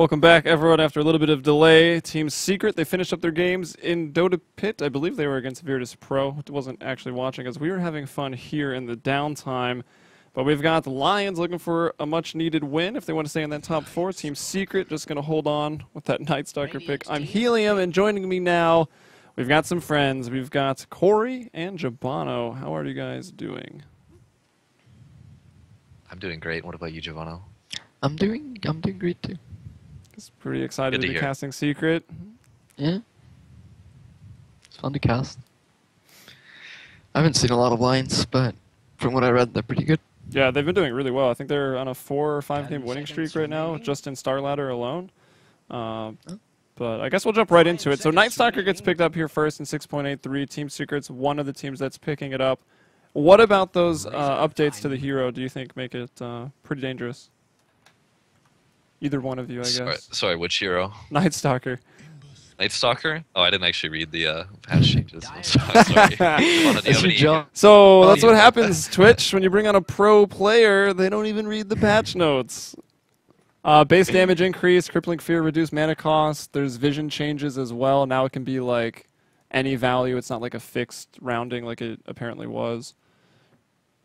Welcome back, everyone. After a little bit of delay, Team Secret, they finished up their games in Dota Pit. I believe they were against Virtus Pro. I wasn't actually watching as we were having fun here in the downtime. But we've got the Lions looking for a much-needed win if they want to stay in that top four. Team Secret just going to hold on with that Night Stalker pick. I'm Helium, and joining me now, we've got some friends. We've got Corey and Jabano. How are you guys doing? I'm doing great. What about you, Jabano? I'm doing great too. Just pretty excited to be casting Secret. Yeah. It's fun to cast. I haven't seen a lot of Lions, but from what I read, they're pretty good. Yeah, they've been doing really well. I think they're on a 4 or 5 game winning streak right now, just in Starladder alone. But I guess we'll jump right into it. So Night Stalker gets picked up here first in 6.83. Team Secret's one of the teams that's picking it up. What about those updates to the hero do you think make it pretty dangerous? Either one of you, I guess. Sorry, which hero? Night Stalker. Night Stalker? Oh, I didn't actually read the patch changes. I'm sorry. So that's what happens, Twitch. When you bring on a pro player, they don't even read the patch notes. Base damage increase, crippling fear, reduced mana cost. There's vision changes as well. Now it can be like any value. It's not like a fixed rounding like it apparently was.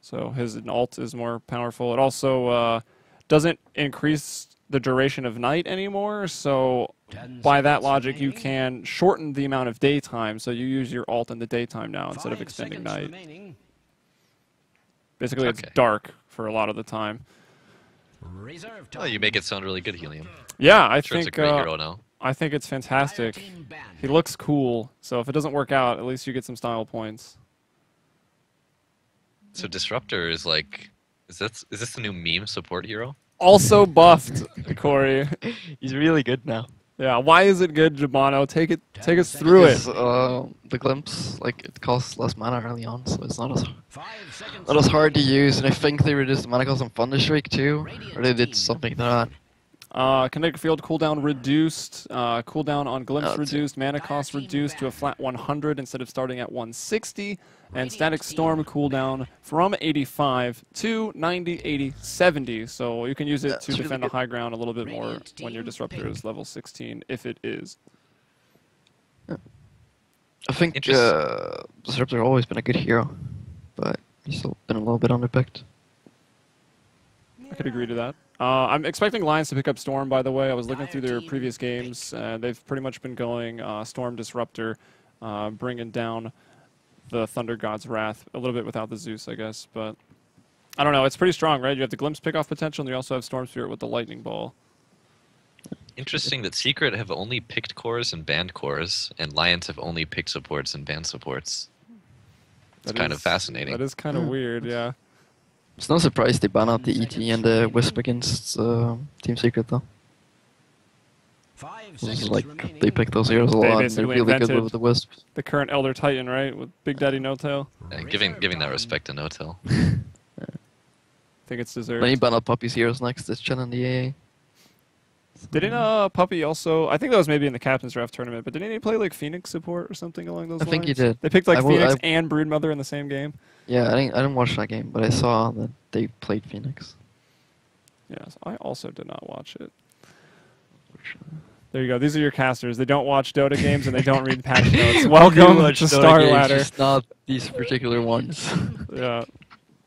So his ult is more powerful. It also doesn't increase the duration of night anymore, so by that logic you can shorten the amount of daytime, so you use your ult in the daytime now instead of extending night. Basically it's dark for a lot of the time. Oh, you make it sound really good, Helium. Yeah, I Sure, think it's a great hero now. I think it's fantastic. He looks cool, so if it doesn't work out, at least you get some style points. So Disruptor is like, is this the new meme support hero? Also buffed, Corey. He's really good now. Yeah, why is it good, Jabano? Take us through it. The glimpse, like, it costs less mana early on, so it's not as hard to use. And I think they reduced the mana cost on Thunder Streak too, or they did something to that. Kinetic field cooldown reduced, cooldown on glimpse reduced, mana cost reduced to a flat 100 instead of starting at 160, and static storm cooldown from 85 to 90, 80, 70. So you can use it to defend the high ground a little bit more when your disruptor is level 16, if it is. I think Disruptor always been a good hero, but he's still been a little bit underpicked. I could agree to that. I'm expecting Lions to pick up Storm, by the way. I was looking through their previous games. They've pretty much been going Storm Disruptor, bringing down the Thunder God's Wrath a little bit without the Zeus, I guess. But I don't know. It's pretty strong, right? You have the Glimpse pick-off potential, and you also have Storm Spirit with the Lightning Ball. Interesting that Secret have only picked cores and banned cores, and Lions have only picked supports and banned supports. It's kind of fascinating. That is kind of weird, yeah. It's no surprise they ban out the ET and the Wisp against Team Secret, though. Like, they pick those heroes a lot, and they're really good with the Wisp. The current Elder Titan, right? With Big Daddy No-Tail. Giving that respect to No-Tail. I think it's deserved. Then he ban out Puppy's heroes next, it's chilling the AA. Didn't Puppy also... I think that was maybe in the Captain's Draft tournament, but didn't he play like Phoenix support or something along those lines? I think he did. They picked like Phoenix and Broodmother in the same game. Yeah, I didn't watch that game, but I saw that they played Phoenix. Yes, I also did not watch it. There you go. These are your casters. They don't watch Dota games and they don't read patch notes. Welcome to Starladder. Just not these particular ones. Yeah.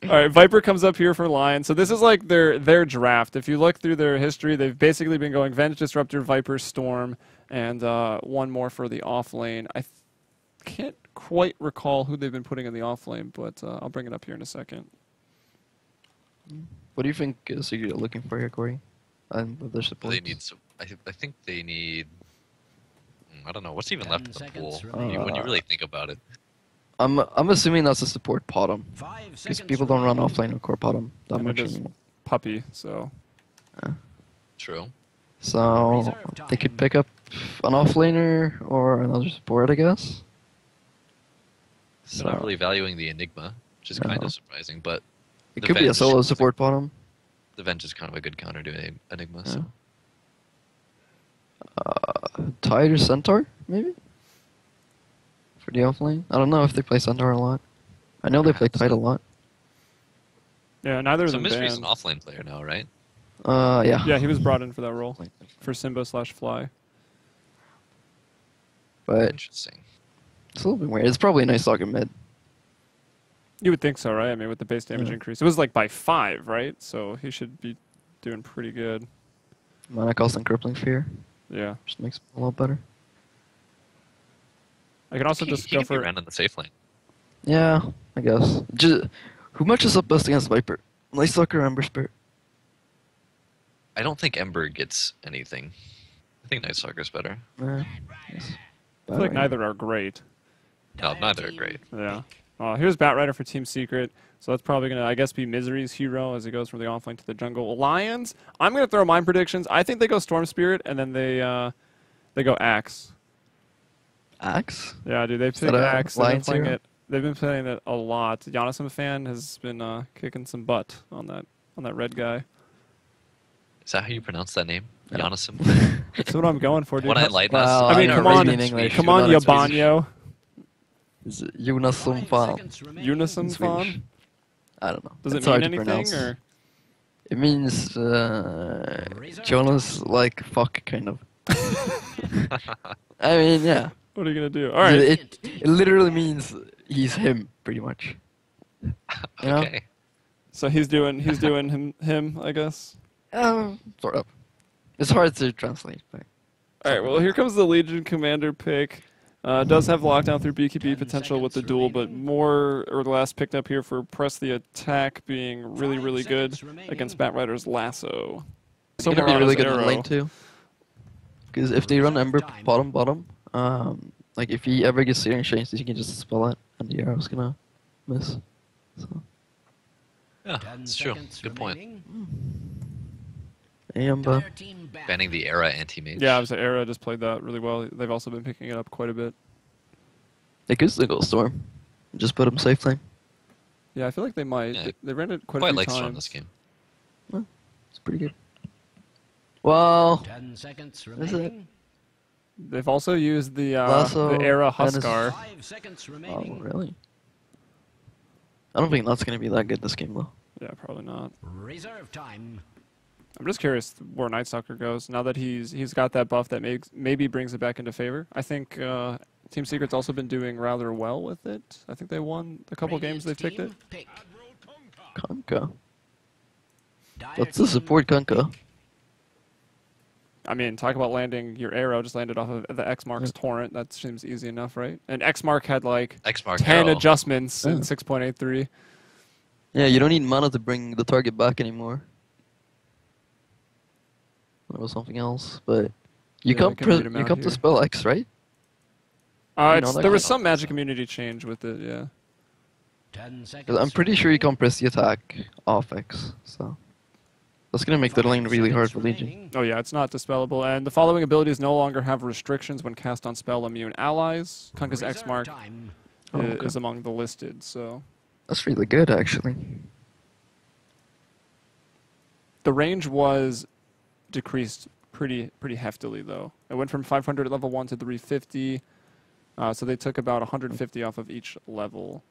All right, Viper comes up here for Lion. So this is like their draft. If you look through their history, they've basically been going Venge, Disruptor, Viper, Storm, and one more for the off lane. I can't quite recall who they've been putting in the off lane, but I'll bring it up here in a second. What do you think Secret are looking for here, Corey? And with their support? They need. I think they need. I don't know. What's even left in the pool when you really think about it? I'm assuming that's a support bottom, because people don't run offlane or core bottom that much anymore. Puppy, so. True. So they could pick up an offlaner or another support, I guess. They're not really valuing the Enigma, which is kind of surprising, but it could be a solo support bottom. The Venge is kind of a good counter to Enigma. So. Tide or Centaur, maybe? For the offlane? I don't know if they play Centaur a lot. I know they play Tide a lot. Yeah, neither of them So Mystery's banned. an offlane player now, right? Yeah. Yeah, he was brought in for that role for Simba/Fly. But Interesting. it's a little bit weird. It's probably a nice soccer mid. You would think so, right? I mean, with the base damage increase, it was like by 5, right? So he should be doing pretty good. Mana cost and crippling fear. Yeah. Just makes it a lot better. I can also He just can go be for. ran in the safe lane. Yeah, I guess. Just, who matches up best against Viper? Nice Soccer or Ember Spirit? I don't think Ember gets anything. I think Night Stalker's better. Yes. I feel like neither are great. No, neither are great. Yeah. Here's Batrider for Team Secret. So that's probably going to, I guess, be Misery's hero as he goes from the offlane to the jungle. Lions, I'm going to throw mine predictions. I think they go Storm Spirit, and then they go Axe. Axe? Yeah, dude, they pick Axe. They've been playing it a lot. Giannism fan has been kicking some butt on that red guy. Is that how you pronounce that name? Yeah. Giannism? That's what I'm going for, dude. Want to enlighten us? Well, I mean, come on, Swedish. Jabano. Is it Jonas Fan? Unison Fan? I don't know. Does It's it mean hard to anything, pronounce. or? It means Jonas, like, fuck, kind of. I mean, yeah. What are you going to do? All right. It literally means he's him, pretty much. You know? Okay. So he's doing him, I guess. Sort of. It's hard to translate. But All right, well, here comes the Legion Commander pick. Does have lockdown through BKB potential with the duel, but more or less picked up here for press the attack being really, really good against Batrider's Lasso. it's gonna be really good in lane too. Because if they run Ember bottom, like if he ever gets Searing Chains, he can just spell it, and the arrow's gonna miss. So. Yeah, that's true. Good point. Amber. Banning the Era anti-mage. Yeah, I was Era just played that really well. They've also been picking it up quite a bit. They could still go Storm. Just put him safe lane. Yeah, I feel like they might. Yeah, They ran it quite a Quite few like times. Storm this game. Well, it's pretty good. Well, 10 seconds is it? remaining. They've also used the Lasso Era and his- Huskar. 5 seconds Oh, remaining. really? I don't think that's gonna be that good this game though. Yeah, probably not. Reserve time. I'm just curious where Night Stalker goes now that he's got that buff that maybe brings it back into favor. I think Team Secret's also been doing rather well with it. I think they won a couple games they picked it. Pick. Kunkka. Dire That's the team support Kunkka. I mean, talk about landing your arrow just landed off of the X Mark's torrent. That seems easy enough, right? And X Mark had like X-Mark 10 Arrow. adjustments in Yeah. 6.83. Yeah, you don't need mana to bring the target back anymore. That was something else, but you Yeah, I come can read 'em out to here. spell X, right? You know that There was guy? some magic immunity change with it, yeah. 10 seconds. 'Cause I'm pretty sure you can press the attack off X, so that's gonna make the lane really hard for Legion. Oh yeah, it's not dispellable. And the following abilities no longer have restrictions when cast on spell immune allies. Kunkka's X Mark Oh, okay. is among the listed, so. That's really good, actually. The range was decreased pretty heftily, though. It went from 500 at level 1 to 350, so they took about 150 off of each level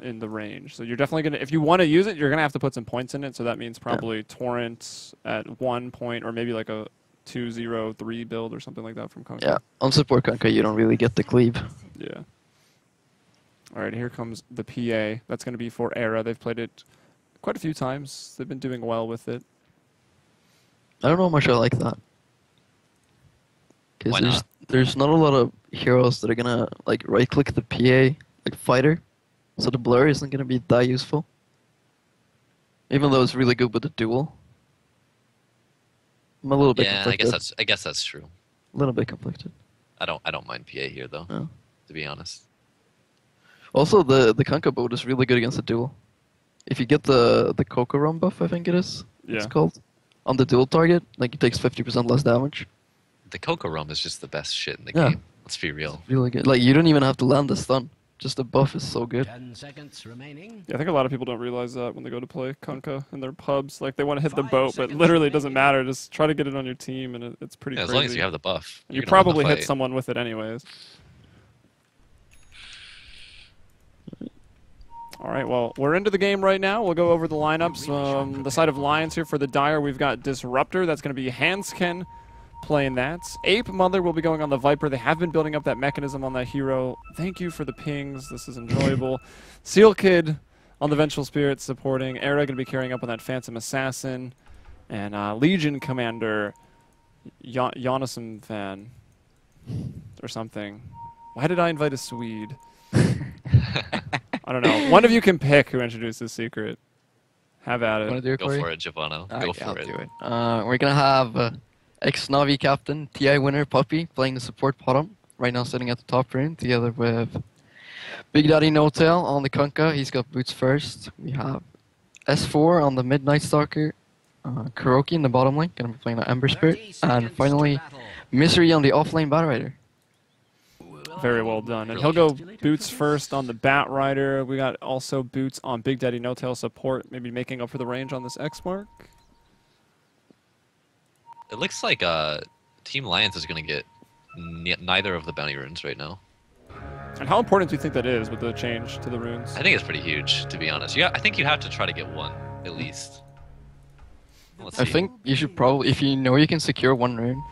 in the range. So you're definitely going to, if you want to use it, you're going to have to put some points in it, so that means probably Torrent at 1 point, or maybe like a 2-0-3 build or something like that from Kunkka. Yeah, on support Kunkka, you don't really get the cleave. Yeah. All right, here comes the PA. That's going to be for Era. They've played it quite a few times. They've been doing well with it. I don't know how much I like that. Why Because not? there's not a lot of heroes that are gonna like right click the PA like fighter, so the blur isn't gonna be that useful. Even though it's really good with the duel. I'm a little bit Yeah, conflicted. I guess that's true. A little bit conflicted. I don't mind PA here though, No. to be honest. Also, the Kunkka boat is really good against the duel. If you get the Coco Rum buff, I think it is. It's Yeah. called. On the duel target, like it takes 50% less damage. The Coco Rum is just the best shit in the Yeah. game. Let's be real. Really good. Like you don't even have to land the stun. Just the buff is so good. 10 seconds remaining. Yeah, I think a lot of people don't realize that when they go to play Kunkka in their pubs. Like, they want to hit the 5 boat, but seconds literally it doesn't remaining. matter. Just try to get it on your team, and it's pretty Yeah, as crazy. long as you have the buff. And you you're gonna win the probably hit fight. someone with it anyways. All right, well, we're into the game right now. We'll go over the lineups. The side of Lions here for the Dire, we've got Disruptor. That's going to be Hansken playing that. Ape Mother will be going on the Viper. They have been building up that mechanism on that hero. Thank you for the pings. This is enjoyable. Seal Kid on the Vengeful Spirit supporting. Era going to be carrying up on that Phantom Assassin. And Legion Commander Jonasum fan or something. Why did I invite a Swede? I don't know. One of you can pick who introduces Secret. Have at it. Want to do it, Go Corey? for it, Jabano. Go Okay, for I'll it. do it. We're gonna have ex-Navi captain, TI winner Puppy playing the support bottom. Right now sitting at the top rune together with Big Daddy No Tail on the Kunkka. He's got boots first. We have S4 on the Midnight Stalker. Kuroki in the bottom lane, gonna be playing the Ember Spirit. 30 And seconds finally, to battle. Misery on the offlane Bat Rider. Very well done. And he'll go boots first on the Bat Rider. We got also boots on Big Daddy No Tail support, maybe making up for the range on this X mark. It looks like Team Lions is going to get neither of the bounty runes right now. And how important do you think that is with the change to the runes? I think it's pretty huge, to be honest. I think you have to try to get one, at least. Let's I see. think you should probably, if you know you can secure one rune,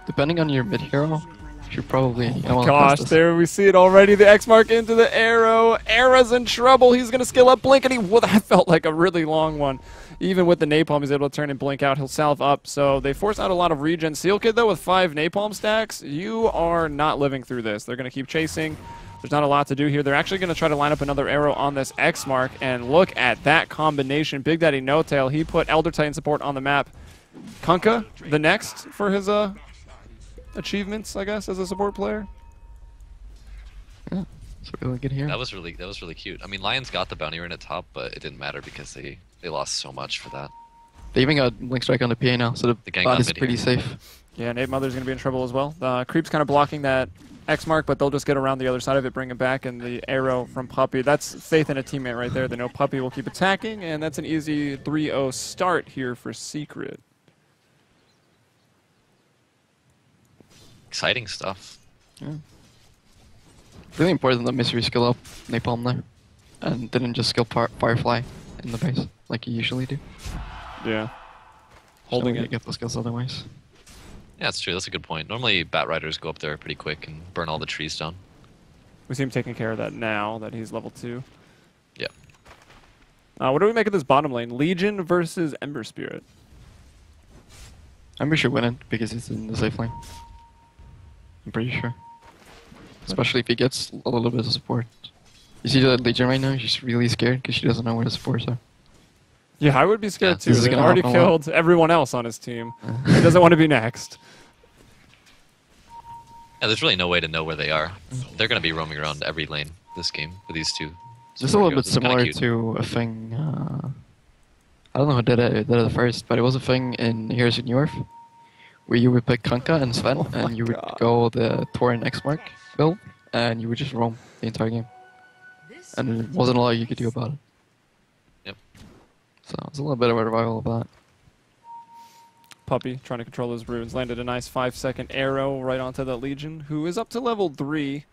depending on your mid hero, you should probably. Gosh, there we see it already. The X mark into the arrow. Era's in trouble. He's going to skill up Blink, and that felt like a really long one. Even with the napalm, he's able to turn and blink out. He'll salve up. So they force out a lot of regen. Seal Kid, though, with 5 napalm stacks, you are not living through this. They're going to keep chasing. There's not a lot to do here. They're actually going to try to line up another arrow on this X mark, and look at that combination. Big Daddy No Tail, he put Elder Titan support on the map. Kunkka, the next for his achievements, I guess, as a support player. Yeah, it's really good here. That was really cute. I mean, Lions got the bounty rune at top, but it didn't matter because they lost so much for that. They even got Blink Strike on the PA now, so the gank bat on is mid pretty here. safe. Yeah, and Ape Mother's going to be in trouble as well. Creep's kind of blocking that X mark, but they'll just get around the other side of it, bring it back, and the arrow from Puppy. That's faith in a teammate right there. They know Puppy will keep attacking, and that's an easy 3-0 start here for Secret. Exciting stuff. Yeah. Really important that Misery skill up Napalm there, and didn't just skill Firefly in the base like you usually do. Yeah. Holding So it. get those skills otherwise. Yeah, that's true. That's a good point. Normally, Bat Riders go up there pretty quick and burn all the trees down. We see him taking care of that now that he's level 2. Yeah. What do we make of this bottom lane? Legion versus Ember Spirit. Ember should win it because he's in the safe lane. I'm pretty sure. Especially if he gets a little bit of support. You see that Legion right now? She's really scared because she doesn't know where the supports are. Yeah, I would be scared Yeah, too. this is They've gonna already happen a lot. killed everyone else on his team. He doesn't want to be next. Yeah, there's really no way to know where they are. They're going to be roaming around every lane this game with these two. This is a little bit It's kinda similar cute. to a thing. I don't know who did it first, but it was a thing in Heroes of New Earth where you would pick Kunkka and Sven, Oh my and you would God. go the Tauren X Mark build, and you would just roam the entire game. And there wasn't a lot you could do about it. Yep. So it's a little bit of a revival of that. Puppy trying to control his runes. Landed a nice 5-second arrow right onto the Legion, who is up to level 3.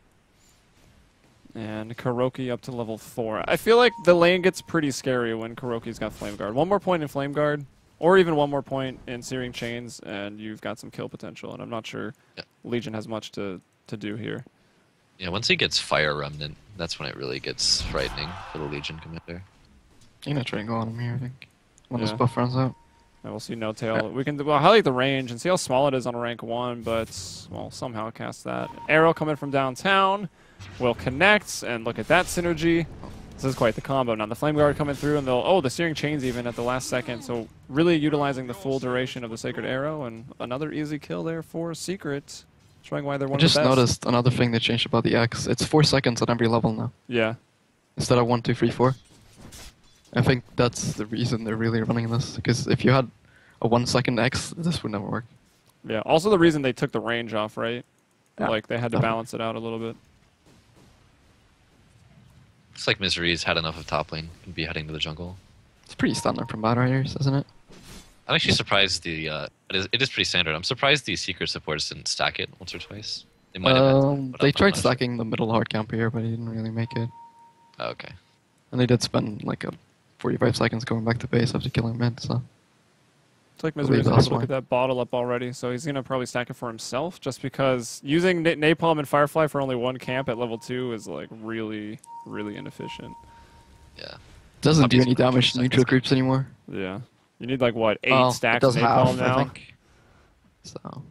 And Kuroki up to level 4. I feel like the lane gets pretty scary when Kuroki's got Flame Guard. One more point in Flame Guard, or even one more point in Searing Chains, and you've got some kill potential. And I'm not sure Yeah. Legion has much to do here. Yeah, once he gets Fire Remnant, that's when it really gets frightening for the Legion commander. I'm gonna try and go on him here, I think. When this Yeah. buff runs out. And we'll see No Tail. We can highlight the range and see how small it is on a rank 1, but well, somehow cast that. Arrow coming from downtown will connect, and look at that synergy. This is quite the combo. Now the Flame Guard coming through, and the Searing Chains even at the last second. So really utilizing the full duration of the Sacred Arrow, and another easy kill there for Secret, showing why they're I one just of the best. noticed another thing they changed about the X. It's 4 seconds at every level now, Yeah. instead of 1, 2, 3, 4. I think that's the reason they're really running this, because if you had a 1 second X, this would never work. Yeah. Also the reason they took the range off, right? Yeah, Like they had to definitely. balance it out a little bit. Looks like Misery's had enough of top lane and be heading to the jungle. It's pretty standard from Bad Riders, isn't it? I'm actually surprised it is pretty standard. I'm surprised the Secret supports didn't stack it once or twice. They might have. But They I'm tried not sure. stacking the middle hard camp here, but he didn't really make it. Oh, okay. And they did spend like 45 seconds going back to base after killing mid, so... It's like Believe Misery's able that's to look why. at that bottle up already, so he's going to probably stack it for himself, just because using Napalm and Firefly for only one camp at level 2 is like really, really inefficient. Yeah. Doesn't do Puppy's any pretty damage to good neutral seconds. groups anymore. Yeah. You need like, what, 8 Well, it stacks of does Napalm half, now? I think. So...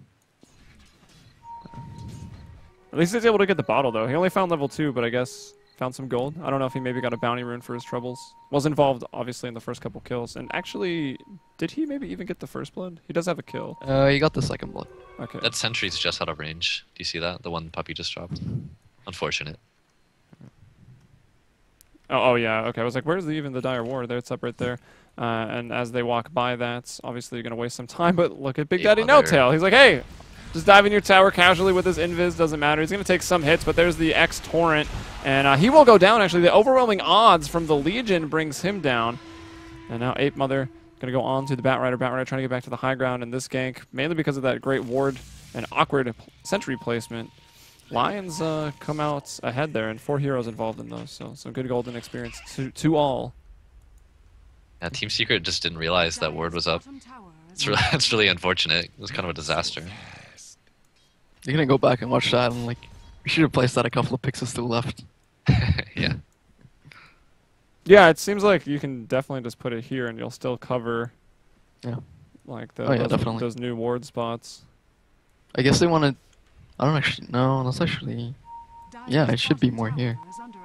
At least he's able to get the bottle, though. He only found level 2, but I guess found some gold. I don't know if he maybe got a bounty rune for his troubles. Was involved, obviously, in the first couple kills. And actually, did he maybe even get the first blood? He does have a kill. You got the second blood. Okay. That sentry's just out of range. Do you see that? The one Puppy just dropped. Unfortunate. Oh, yeah. Okay. I was like, where's even the Dire Ward? There, it's up right there. And as they walk by that, obviously you're going to waste some time. But look at Big Daddy No Tail. He's like, hey, just dive in your tower casually with his invis. Doesn't matter. He's going to take some hits, but there's the X Torrent. And he will go down, actually. The overwhelming odds from the Legion brings him down. And now Ape Mother going to go on to the Bat Rider. Bat Rider trying to get back to the high ground in this gank, mainly because of that great ward and awkward sentry placement. Lions come out ahead there, and 4 heroes involved in those. So some good golden experience to all. Yeah, Team Secret just didn't realize that word was up. It's really unfortunate. It was kind of a disaster. You're gonna go back and watch that and like, we should have placed that a couple of pixels to the left. Yeah. Yeah, it seems like you can definitely just put it here, and you'll still cover Yeah. like Oh, yeah, those, definitely. those new ward spots. I guess they wanted... I don't actually... No, that's actually... Yeah, it should be more here.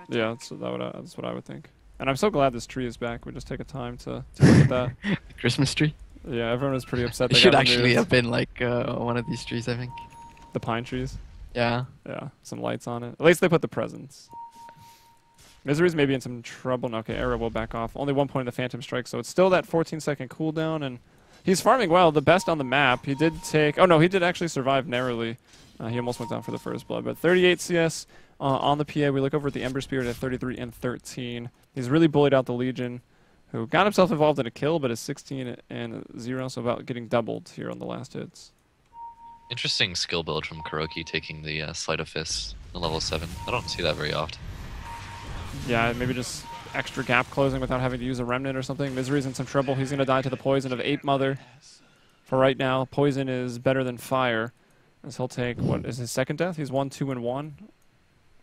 Yeah, that's what I would think. And I'm so glad this tree is back. We just take a time to look at that. The Christmas tree? Yeah, everyone was pretty upset. It they should got actually removed. have been like one of these trees, I think. The pine trees. Yeah. Yeah, some lights on it. At least they put the presents. Misery's maybe in some trouble. No, okay, Arrow will back off. Only 1 point in the Phantom Strike, so it's still that 14-second cooldown, and he's farming well, the best on the map. He did take... Oh, no, he did actually survive narrowly. He almost went down for the first blood, but 38 CS on the PA. We look over at the Ember Spirit at 33 and 13. He's really bullied out the Legion, who got himself involved in a kill, but is 16 and 0, so about getting doubled here on the last hits. Interesting skill build from Kuroki taking the Sleight of Fist in level 7. I don't see that very often. Yeah, maybe just extra gap closing without having to use a remnant or something. Misery's in some trouble. He's going to die to the poison of Ape Mother. For right now, poison is better than fire, as he'll take, what is his second death? He's 1, 2, and 1.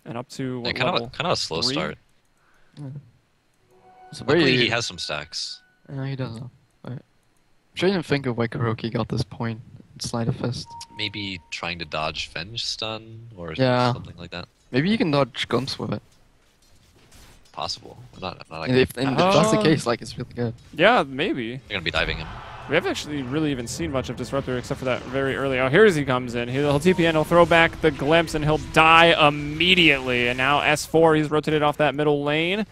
And up to what Yeah, level? kind of a slow 3? start. It's Luckily, he has some stacks. Yeah, he does. I'm trying to think of why Kuroki got this point. Sleight of Fist. Maybe trying to dodge Venge Stun or Yeah. something like that. Maybe you can dodge guns with it. Possible. I'm not And if that's the Oh. case, like, it's really good. Yeah, maybe. You're going to be diving him. We haven't actually really even seen much of Disruptor except for that very early. Oh, here he comes in. He'll TP in, he'll throw back the glimpse, and he'll die immediately. And now S4, he's rotated off that middle lane.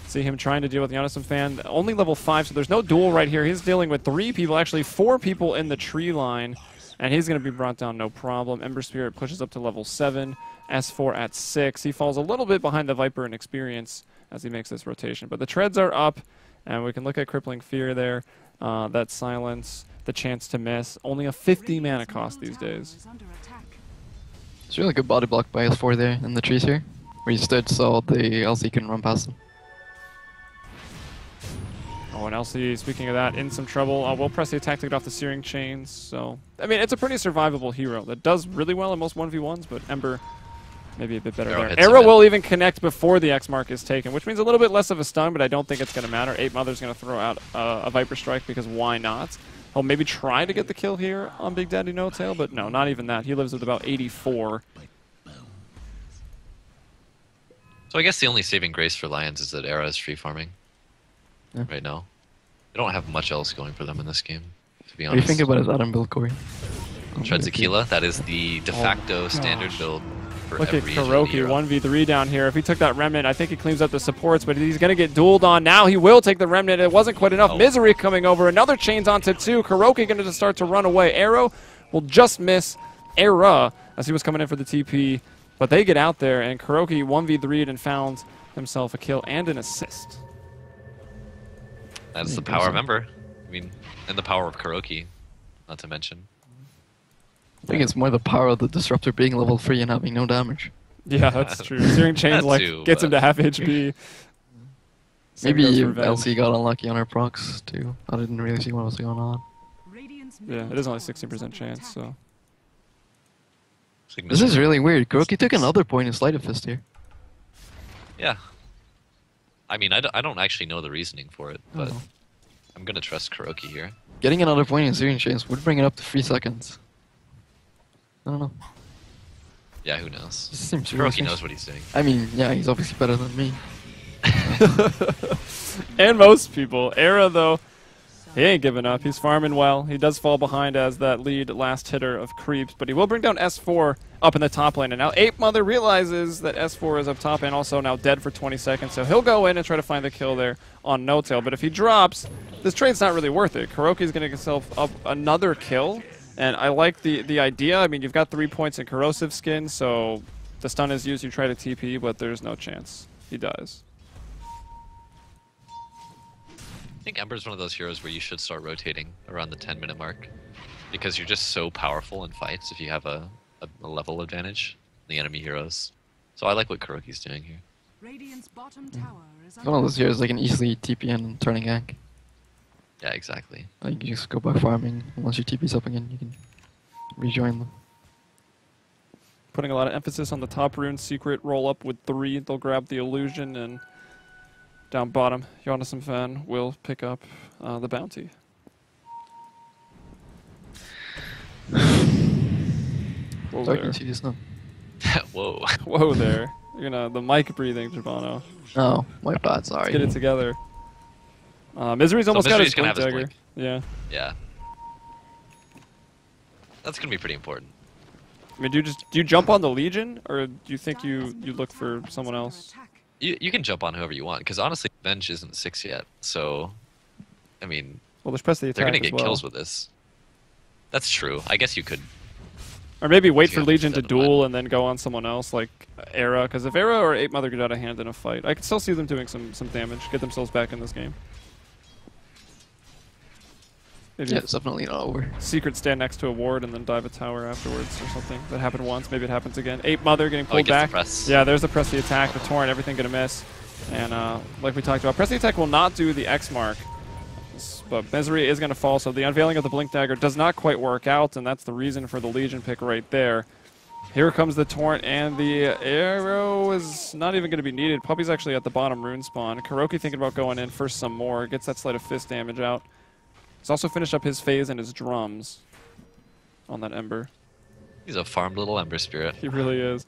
See him trying to deal with the Yonisum fan. Only level 5, so there's no duel right here. He's dealing with 3 people, actually 4 people in the tree line. And he's going to be brought down no problem. Ember Spirit pushes up to level 7. S4 at 6. He falls a little bit behind the Viper in experience as he makes this rotation. But the treads are up, and we can look at Crippling Fear there. That silence, the chance to miss. Only a 50 mana cost these days. It's really good body block by S4 there in the trees here. Where you stood so the LC can run past them. Oh, and LC, speaking of that, in some trouble. We'll press the attack to get off the Searing Chains. So, I mean, it's a pretty survivable hero that does really well in most 1v1s, but Ember maybe a bit better Arrow there. hits Arrow him will even connect before the X mark is taken, which means a little bit less of a stun, but I don't think it's going to matter. Ape Mother's going to throw out a Viper Strike because why not? He'll maybe try to get the kill here on Big Daddy No Tail, but no, not even that. He lives with about 84. So I guess the only saving grace for Lions is that Era is free farming Yeah. right now. They don't have much else going for them in this game, to be What do you honest. think about his Adam build, Corey? Treads Aquila, that is the de facto standard build for Look at every Kuroki, hero. 1v3 down here. If he took that Remnant, I think he cleans up the supports, but he's going to get dueled on. Now he will take the Remnant. It wasn't quite enough. Oh. Misery coming over. Another chains onto 2. Kuroki going to start to run away. Arrow will just miss Era as he was coming in for the TP, but they get out there, and Kuroki 1v3'd and found himself a kill and an assist. That's the power of Ember. I mean, and the power of Kuroki, not to mention. I think it's more the power of the Disruptor being level 3 and having no damage. Yeah, that's true. Searing Chains That like too, gets him but- to half HP. Same Maybe goes for Venge. LC got unlucky on her procs too. I didn't really see what was going on. Yeah, it is only 16% chance, so. It's like This is miserable. really weird. Kuroki took another point in Sleight of Fist here. Yeah. I mean, I don't actually know the reasoning for it, but Oh. I'm gonna trust Kuroki here. Getting another point in Syrian Chains would bring it up to 3 seconds. I don't know. Yeah, who knows? This seems really Kuroki strange. knows what he's doing. I mean, yeah, he's obviously better than me. And most people. Era, though, he ain't giving up. He's farming well. He does fall behind as that lead last hitter of creeps, but he will bring down S4 up in the top lane. And now Ape Mother realizes that S4 is up top and also now dead for 20 seconds, so he'll go in and try to find the kill there on No Tail. But if he drops, this trade's not really worth it. Kuroki's going to get himself up another kill, and I like the idea. I mean, you've got 3 points in Corrosive Skin, so the stun is used, you try to TP, but there's no chance. He dies. I think Ember's one of those heroes where you should start rotating around the 10-minute mark, because you're just so powerful in fights if you have a level advantage in the enemy heroes. So I like what Kuroki's doing here. Radiant's bottom tower is It's one of those heroes they can easily TP in and turn a gank. Yeah, exactly. Like, you just go by farming. Once your TP's up again, you can rejoin them. Putting a lot of emphasis on the top rune secret roll up with 3. They'll grab the illusion, and down bottom, Jonas and Van will pick up the bounty. Whoa So I there. can see this now. Whoa. Whoa there. You're gonna the mic breathing, Jabano. Oh, my bad, Let's sorry. get it together. Misery's almost got his Misery's gonna blink have his dagger. blink. Yeah. Yeah. That's gonna be pretty important. I mean, do you jump on the Legion, or do you think you look for someone else? You can jump on whoever you want, because honestly, Venge isn't 6 yet, so I mean, Well, there's press the they're attack gonna as get well. kills with this. That's true. I guess you could. Or maybe wait You for have to Legion to keep that in mind. duel and then go on someone else, like Era. Because if Era or Ape Mother get out of hand in a fight, I can still see them doing some damage, get themselves back in this game. Maybe Yeah, it's definitely not over. Secret stand next to a ward and then dive a tower afterwards or something. That happened once, maybe it happens again. Ape Mother getting Oh, he pulled gets the back. press. Yeah, there's the press the attack, the torrent, everything gonna miss. And like we talked about, press the attack will not do the X mark. But Misery is gonna fall, so the unveiling of the Blink Dagger does not quite work out, and that's the reason for the Legion pick right there. Here comes the torrent, and the arrow is not even gonna be needed. Puppy's actually at the bottom rune spawn. Kuroki thinking about going in for some more, gets that Sleight of Fist damage out. He's also finished up his phase and his drums on that Ember. He's a farmed little Ember Spirit. He really is.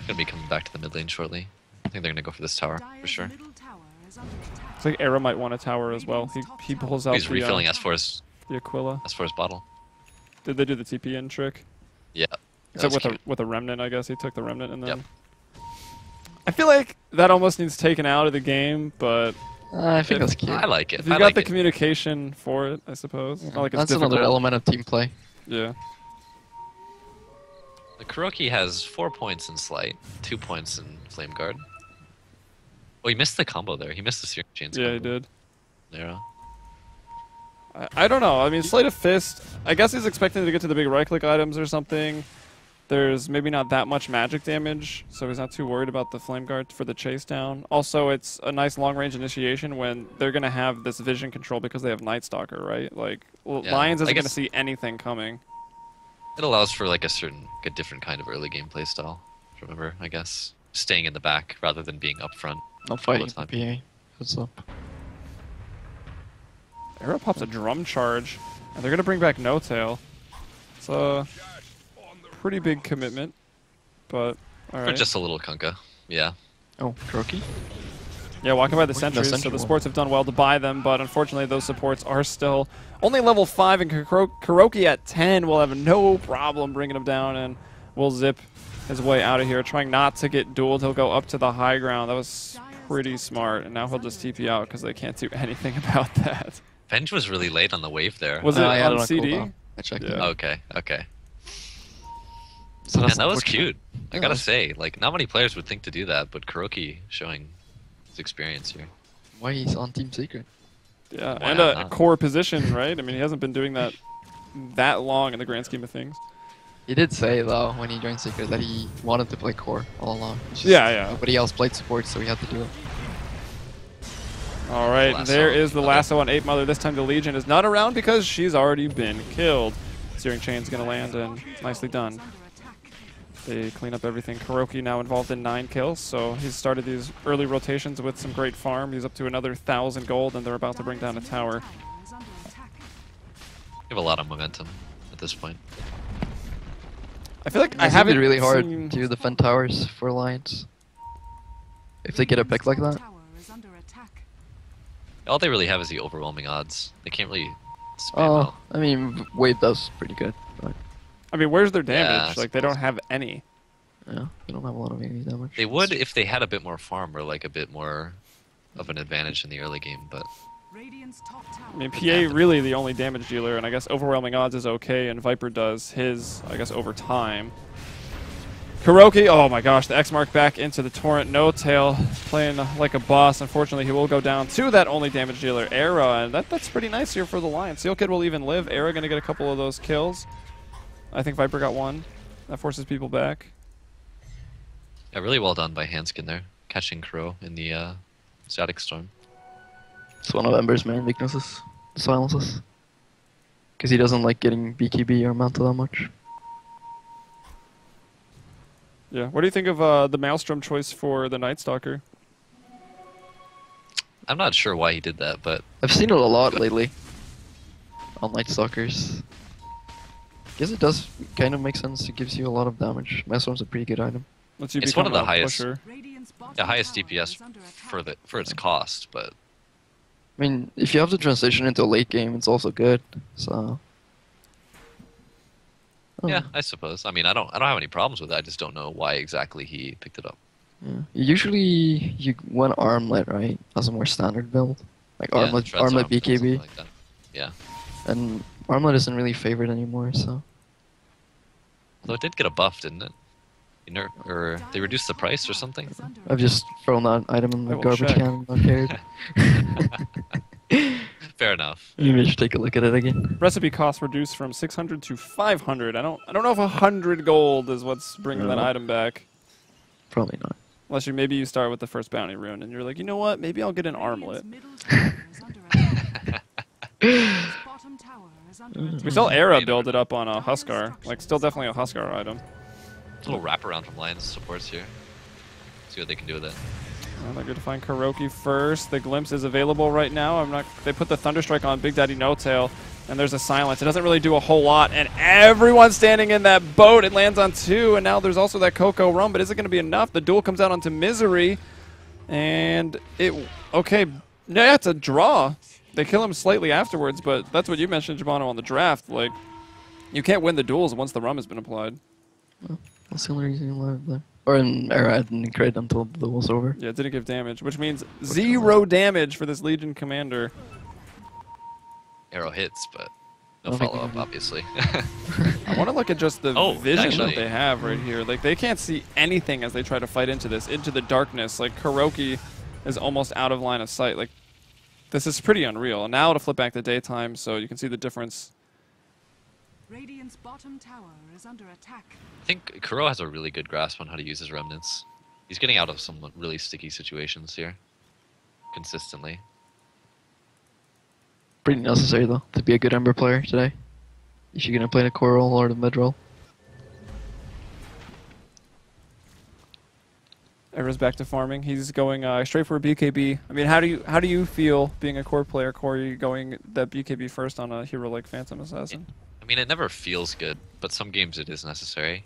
Gonna be coming back to the mid lane shortly. I think they're gonna go for this tower for sure. Looks like Era might want a tower as well. He pulls out He's refilling the S4's Aquila. bottle. Did they do the TP in trick? Yeah. that Except was with cute. with a remnant, I guess. He took the remnant and then... Yep. I feel like that almost needs taken out of the game, but I think that's cute. I like it. if you've I got like the it. communication for it, I suppose. Not like it's That's another difficult. element of team play. Yeah. The Kuroki has 4 points in Slight, 2 points in Flame Guard. Oh, he missed the combo there. He missed the Searing Chains Yeah, he combo. did. Yeah. I don't know. I mean, Sleight of Fist, I guess he's expecting to get to the big right-click items or something. There's maybe not that much magic damage, so he's not too worried about the Flame Guard for the chase down. Also, it's a nice long-range initiation when they're going to have this vision control because they have Night Stalker, right? Like, Yeah, Lions I isn't going to guess- see anything coming. It allows for like a different kind of early game play style. Remember, I guess. Staying in the back rather than being up front. Not fighting time. the PA. What's up? Era pops a drum charge, and they're going to bring back No Tail. It's a pretty big commitment, but For alright. just a little Kunkka. Yeah. Oh, Kuroki? Yeah, walking by the Where's the sentries, so sentry the wall? supports have done well to buy them, but unfortunately those supports are still only level 5, and Kuroki at 10 will have no problem bringing him down, and will zip his way out of here, trying not to get dueled. He'll go up to the high ground. That was pretty smart, and now he'll just TP out because they can't do anything about that. Venge was really late on the wave there. Was it I had on it CD? cooldown. I checked Yeah. it. Okay, okay. So And that's that was unfortunate. cute. I Yeah, gotta that's- say, like, not many players would think to do that, but Kuroki showing his experience here. Why he's on Team Secret? Yeah, Why and a not? core position, right? I mean, he hasn't been doing that long in the grand scheme of things. He did say though when he joined Seeker that he wanted to play core all along. It's just Yeah. Nobody else played support, so he had to do it. All right, Lasso. there is the lasso on 8 Mother. This time the Legion is not around because she's already been killed. Searing Chain's going to land, and nicely done. They clean up everything. Kuroki now involved in 9 kills, so he's started these early rotations with some great farm. He's up to another 1,000 gold, and they're about to bring down a tower. You have a lot of momentum at this point. I feel like I It's gonna haven't be really hard seen- to defend towers for Alliance. If they get a pick like that. All they really have is the overwhelming odds. They can't really spam Oh, out. I mean, Wave does pretty good. But I mean, where's their Yeah, damage? I Like, they don't suppose. have any. yeah, they don't have a lot of AoE damage. They would if they had a bit more farm or like a bit more of an advantage in the early game, but I mean, PA really the only damage dealer, and I guess overwhelming odds is okay, and Viper does his, I guess, over time. Kuroki, oh my gosh, the X mark back into the Torrent. No tail, playing like a boss. Unfortunately, he will go down to that only damage dealer, Era, and that's pretty nice here for the Lion. Seal Kid will even live. Era going to get a couple of those kills. I think Viper got one. That forces people back. yeah, really well done by Hanskin there, catching Crow in the static storm. It's one of Ember's main weaknesses, the silences. Because he doesn't like getting BKB or Manta that much. Yeah, what do you think of the Maelstrom choice for the Night Stalker? I'm not sure why he did that, but I've seen it a lot lately. On Night Stalkers. Guess it does kind of make sense. It gives you a lot of damage. Maelstrom's a pretty good item. Lets you It's become one of the a highest- pusher. the highest DPS for its cost. But I mean, if you have to transition into a late game, it's also good. So. Oh, yeah, I suppose. I mean, I don't have any problems with it. I just don't know why exactly he picked it up. yeah. Usually, you went Armlet, right? As a more standard build. Like Yeah, Armlet, Treads Armlet Arm, something BKB. like that. Yeah, And Armlet isn't really favored anymore, so. though it did get a buff, didn't it? Or they reduced the price or something. I've just thrown that item in I the will garbage check. can and not cared. Fair enough. Maybe I should take a look at it again. Recipe cost reduced from 600 to 500. I don't know if 100 gold is what's bringing that No. item back. Probably not. Unless maybe you start with the first bounty rune and you're like, you know what? Maybe I'll get an armlet. We saw Era build it up on a Huskar. Like, still definitely a Huskar item. A little wraparound from Lions supports here. See what they can do with it. Well, they're good to find Kuroki first. The glimpse is available right now. They put the Thunderstrike on Big Daddy No Tail, and there's a silence. It doesn't really do a whole lot, and everyone's standing in that boat. It lands on 2, and now there's also that Coco Rum, but is it going to be enough? The duel comes out onto Misery, and okay, yeah, it's a draw. They kill him slightly afterwards, but that's what you mentioned, Jabano, on the draft. Like, you can't win the duels once the rum has been applied. That's the only reason you live there. Or in Era, I didn't crit until the duel was over. Yeah, it didn't give damage, which means 0 damage for this Legion commander. Arrow hits, but no I don't think follow up, we- obviously. I want to look at just the Oh, vision actually- that they have right here. Like, they can't see anything as they try to fight into the darkness. Like, Kuroki is almost out of line of sight. Like, this is pretty unreal. Now to flip back to daytime, so you can see the difference. Radiant's bottom tower is under attack. I think Kuro has a really good grasp on how to use his remnants. He's getting out of some really sticky situations here. Consistently. Pretty necessary, though, to be a good Ember player today. If you're going to play the core role or the mid role. Era's back to farming. He's going straight for a BKB. I mean, how do you feel being a core player, Corey, going that BKB first on a hero like Phantom Assassin? I mean, it never feels good, but some games it is necessary.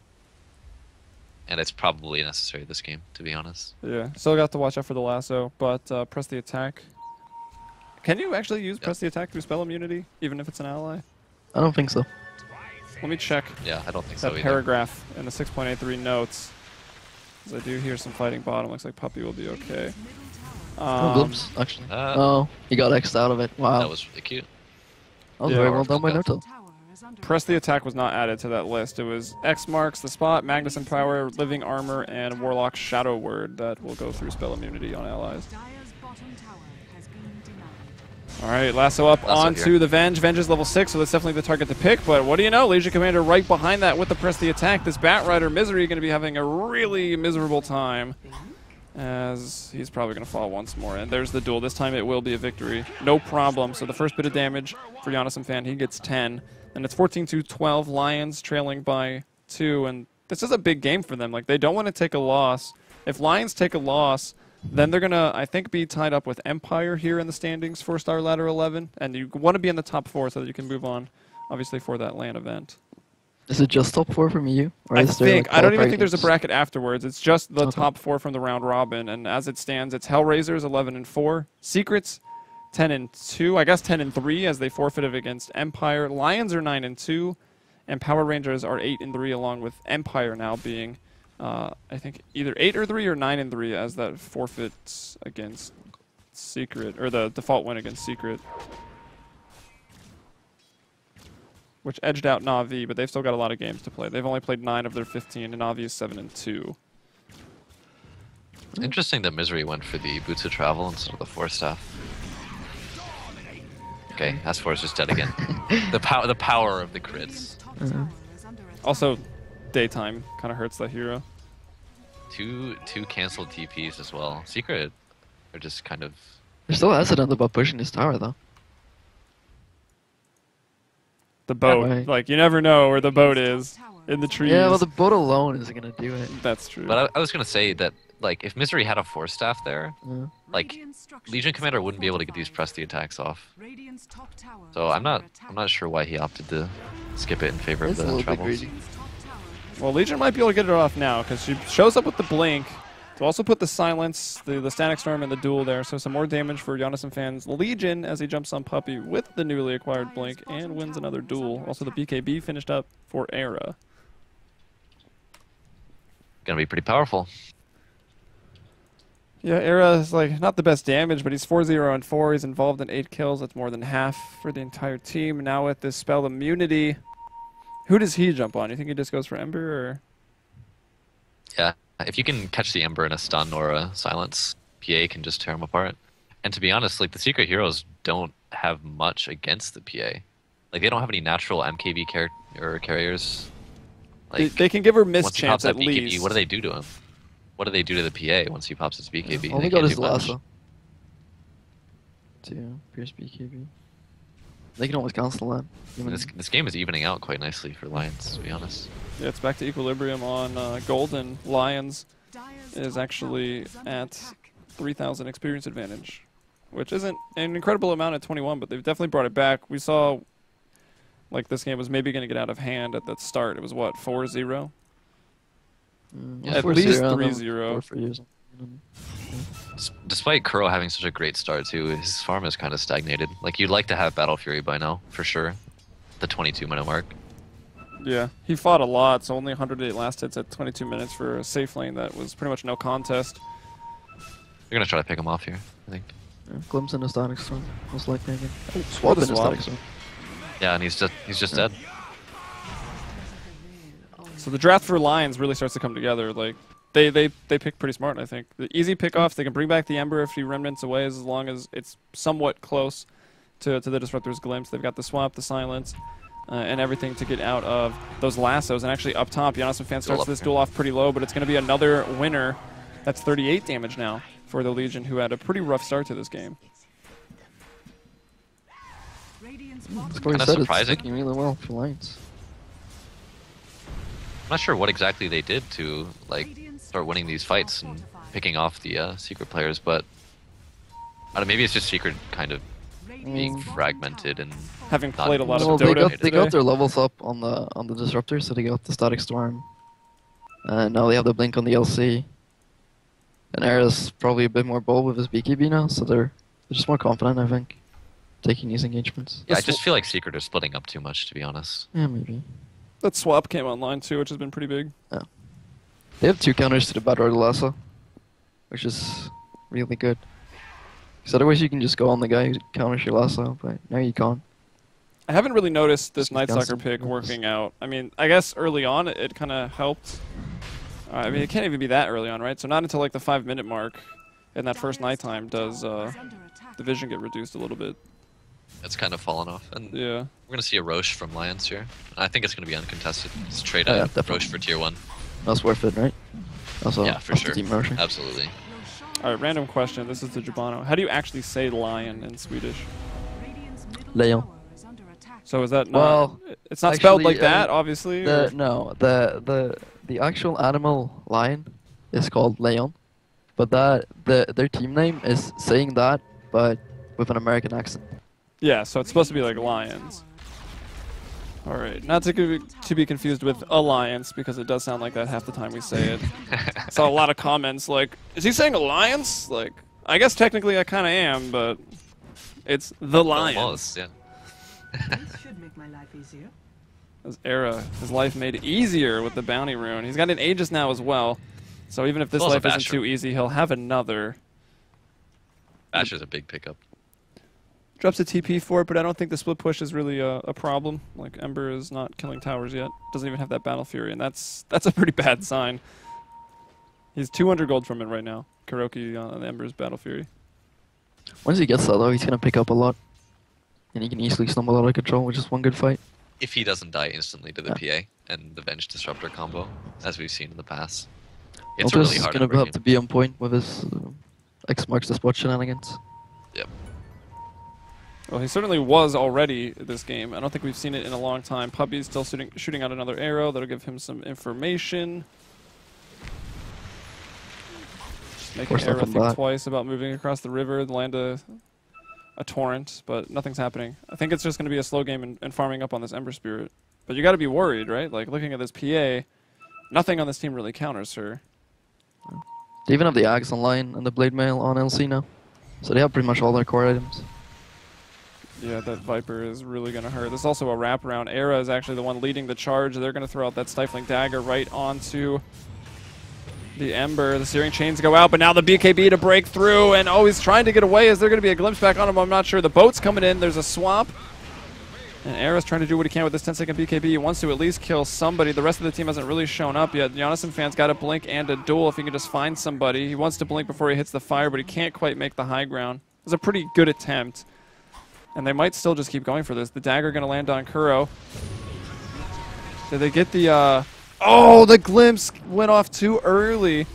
And it's probably necessary this game, to be honest. Yeah, still got to watch out for the lasso, but press the attack. Can you actually use press the attack through spell immunity, even if it's an ally? I don't think so. Let me check Yeah, I don't think that so either. paragraph in the 6.83 notes. Because I do hear some fighting bottom. Looks like Puppy will be okay. No glimpse, actually. Uh, Oh, he got X'd out of it. Wow. That was really cute. That was Yeah. very well done by Noto. Tower is under Press the attack was not added to that list. It was X marks the spot, Magnus Empower, Living Armor, and Warlock Shadow Word that will go through spell immunity on allies. Dire's bottom tower has been denied. All right, lasso up onto the Venge. Venge is level 6, so that's definitely the target to pick. But what do you know? Legion Commander right behind that with the press the attack. This Batrider Misery going to be having a really miserable time, as he's probably going to fall once more. And there's the duel. This time it will be a victory. No problem. So the first bit of damage for Giannis Fan, he gets 10. And it's 14-12. Lions trailing by 2. And this is a big game for them. Like, they don't want to take a loss. If Lions take a loss, then they're going to, I think, be tied up with Empire here in the standings for Starladder 11. And you want to be in the top 4 so that you can move on, obviously, for that LAN event. Is it just top 4 from EU? Or I is there, think. like, I don't even qualifiers? think there's a bracket afterwards. It's just the top 4 from the round robin. And as it stands, it's Hellraisers 11-4, Secrets 10-2, I guess 10-3 as they forfeited against Empire. Lions are 9-2, and Power Rangers are 8-3, along with Empire now being, I think, either 8-3 or 9-3 as that forfeits against Secret, or the default win against Secret, which edged out Na'Vi, but they've still got a lot of games to play. They've only played 9 of their 15, and Na'Vi is 7-2. Interesting that Misery went for the Boots of Travel instead of the Force Staff. Okay, S4 is just dead again. the power of the crits. Also, daytime kind of hurts that hero. Two canceled TPs as well. Secret are just kind of... They're still hesitant about pushing this tower, though. The boat. Right. Like, you never know where the boat is in the trees. Yeah, well, the boat alone isn't going to do it. That's true. But I was going to say that, like, if Misery had a Force Staff there, like, Legion Commander wouldn't be able to get these press the attacks off. So I'm not sure why he opted to skip it in favor of It's a the little bit travels. greedy. Well, Legion might be able to get it off now, because she shows up with the Blink to also put the Silence, the Static Storm, and the Duel there. So some more damage for Giannis Fan's Legion as he jumps on Puppy with the newly acquired Blink and wins another Duel. Also, the BKB finished up for Era. Gonna be pretty powerful. Yeah, Era is like not the best damage, but he's 4-0-4. He's involved in 8 kills. That's more than half for the entire team. Now with this spell immunity, who does he jump on? You think he just goes for Ember, or? Yeah, if you can catch the Ember in a stun or a silence, PA can just tear him apart. And to be honest, like, the Secret Heroes don't have much against the PA. Like, they don't have any natural MKB carriers. Like, They can give her miss once he chance pops at that BKB, least. what do they do to him? What do they do to the PA once he pops his BKB? All They they got can't is do much. lasso. To pierce BKB. They can always cancel that. Even This game is evening out quite nicely for Lions, to be honest. Yeah, it's back to equilibrium on Golden. Lions is actually at 3,000 experience advantage, which isn't an incredible amount at 21, but they've definitely brought it back. We saw, like, this game was maybe going to get out of hand at the start. It was, what, 4-0? At least 3-0. Despite Kuro having such a great start too, his farm is kind of stagnated. Like, you'd like to have Battle Fury by now, for sure. The 22-minute mark. Yeah, he fought a lot, so only 108 last hits at 22 minutes for a safe lane that was pretty much no contest. You're gonna try to pick him off here, I think. Yeah, glimpse in a static storm, most likely again. Oh, Or swap the in a swap. static storm. Yeah, and he's just dead. So the draft for Lions really starts to come together. Like, they pick pretty smart, I think. The easy pickoffs, they can bring back the Ember if he remnants away as long as it's somewhat close to the Disruptor's Glimpse. They've got the swap, the silence, and everything to get out of those lassos. And actually up top, Giannis Fan starts this duel off pretty low, but it's going to be another winner. That's 38 damage now for the Legion, who had a pretty rough start to this game. That's what Kinda we said, it's surprising. sticking really well for Lions. I'm not sure what exactly they did to, like, start winning these fights and picking off the Secret players, but I don't know, maybe it's just Secret kind of being fragmented and Having not played a lot of Well, Dota they got today. their levels up on the Disruptor, so they got the Static Storm. And now they have the Blink on the LC. And Era's probably a bit more bold with his BKB now, so they're just more confident, I think, taking these engagements. yeah, I just feel like Secret are splitting up too much, to be honest. Yeah, maybe. That swap came online too, which has been pretty big. They have 2 counters to the Battle Lasso, which is really good. Because otherwise you can just go on the guy who counters your lasso, but now you can't. I haven't really noticed this Just Night got Stalker some pick bonus. working out. I mean, I guess early on it kind of helped. I mean, it can't even be that early on, right? So not until like the 5-minute mark in that first nighttime does the vision get reduced a little bit. It's kind of fallen off. And Yeah. we're going to see a Roche from Lions here. I think it's going to be uncontested. Just trade Oh, yeah, a definitely. Roche for tier 1. That's worth it, right? Also, Yeah, for that's the sure. Team Roche. Absolutely. All right, random question. This is to Jabano. How do you actually say lion in Swedish? Radiant's middle Leon. tower is under attack. So is that not? Well, it's not spelled actually, like that, obviously. or- The actual animal lion is called Leon, but their team name is saying that, but with an American accent. Yeah, so it's supposed to be like lions. All right, not to be confused with alliance because it does sound like that half the time we say it. I saw a lot of comments like, "Is he saying alliance?" Like, I guess technically I kind of am, but it's the lions. Almost, yeah. This should make my life easier. His era, his life made easier with the bounty rune. He's got an Aegis now as well, so even if this Well, as a life isn't Basher. too easy, he'll have another. Basher's a big pickup. Drops a TP for it, but I don't think the split push is really a problem. Like, Ember is not killing towers yet. Doesn't even have that Battle Fury, and that's a pretty bad sign. He's 200 gold from it right now. Kuroki on Ember's Battle Fury. Once he gets that though, he's gonna pick up a lot, and he can easily stumble out of control, which is one good fight. If he doesn't die instantly to the PA and the Venge Disruptor combo, as we've seen in the past. It's a Altus really hard gonna Ember have game. to be on point with his X marks the spot shenanigans. Yep. Well, he certainly was already this game. I don't think we've seen it in a long time. Puppy's still shooting out another arrow. That'll give him some information. Just making Force Arrow nothing think back. twice about moving across the river and land a torrent, but nothing's happening. I think it's just going to be a slow game and farming up on this Ember Spirit. But you got to be worried, right? Like, looking at this PA, nothing on this team really counters her. They even have the Axe online and the Blade Mail on LC now, so they have pretty much all their core items. Yeah, that Viper is really going to hurt. There's also a wraparound. Era is actually the one leading the charge. They're going to throw out that Stifling Dagger right onto the Ember. The Searing Chains go out, but now the BKB to break through, and oh, he's trying to get away. Is there going to be a glimpse back on him? I'm not sure. The boat's coming in. There's a swap. And Era's trying to do what he can with this 10-second BKB. He wants to at least kill somebody. The rest of the team hasn't really shown up yet. Giannisson fans got a blink and a duel if he can just find somebody. He wants to blink before he hits the fire, but he can't quite make the high ground. It was a pretty good attempt. And they might still just keep going for this. The dagger going to land on Kuro. Did they get the... Oh, the glimpse went off too early.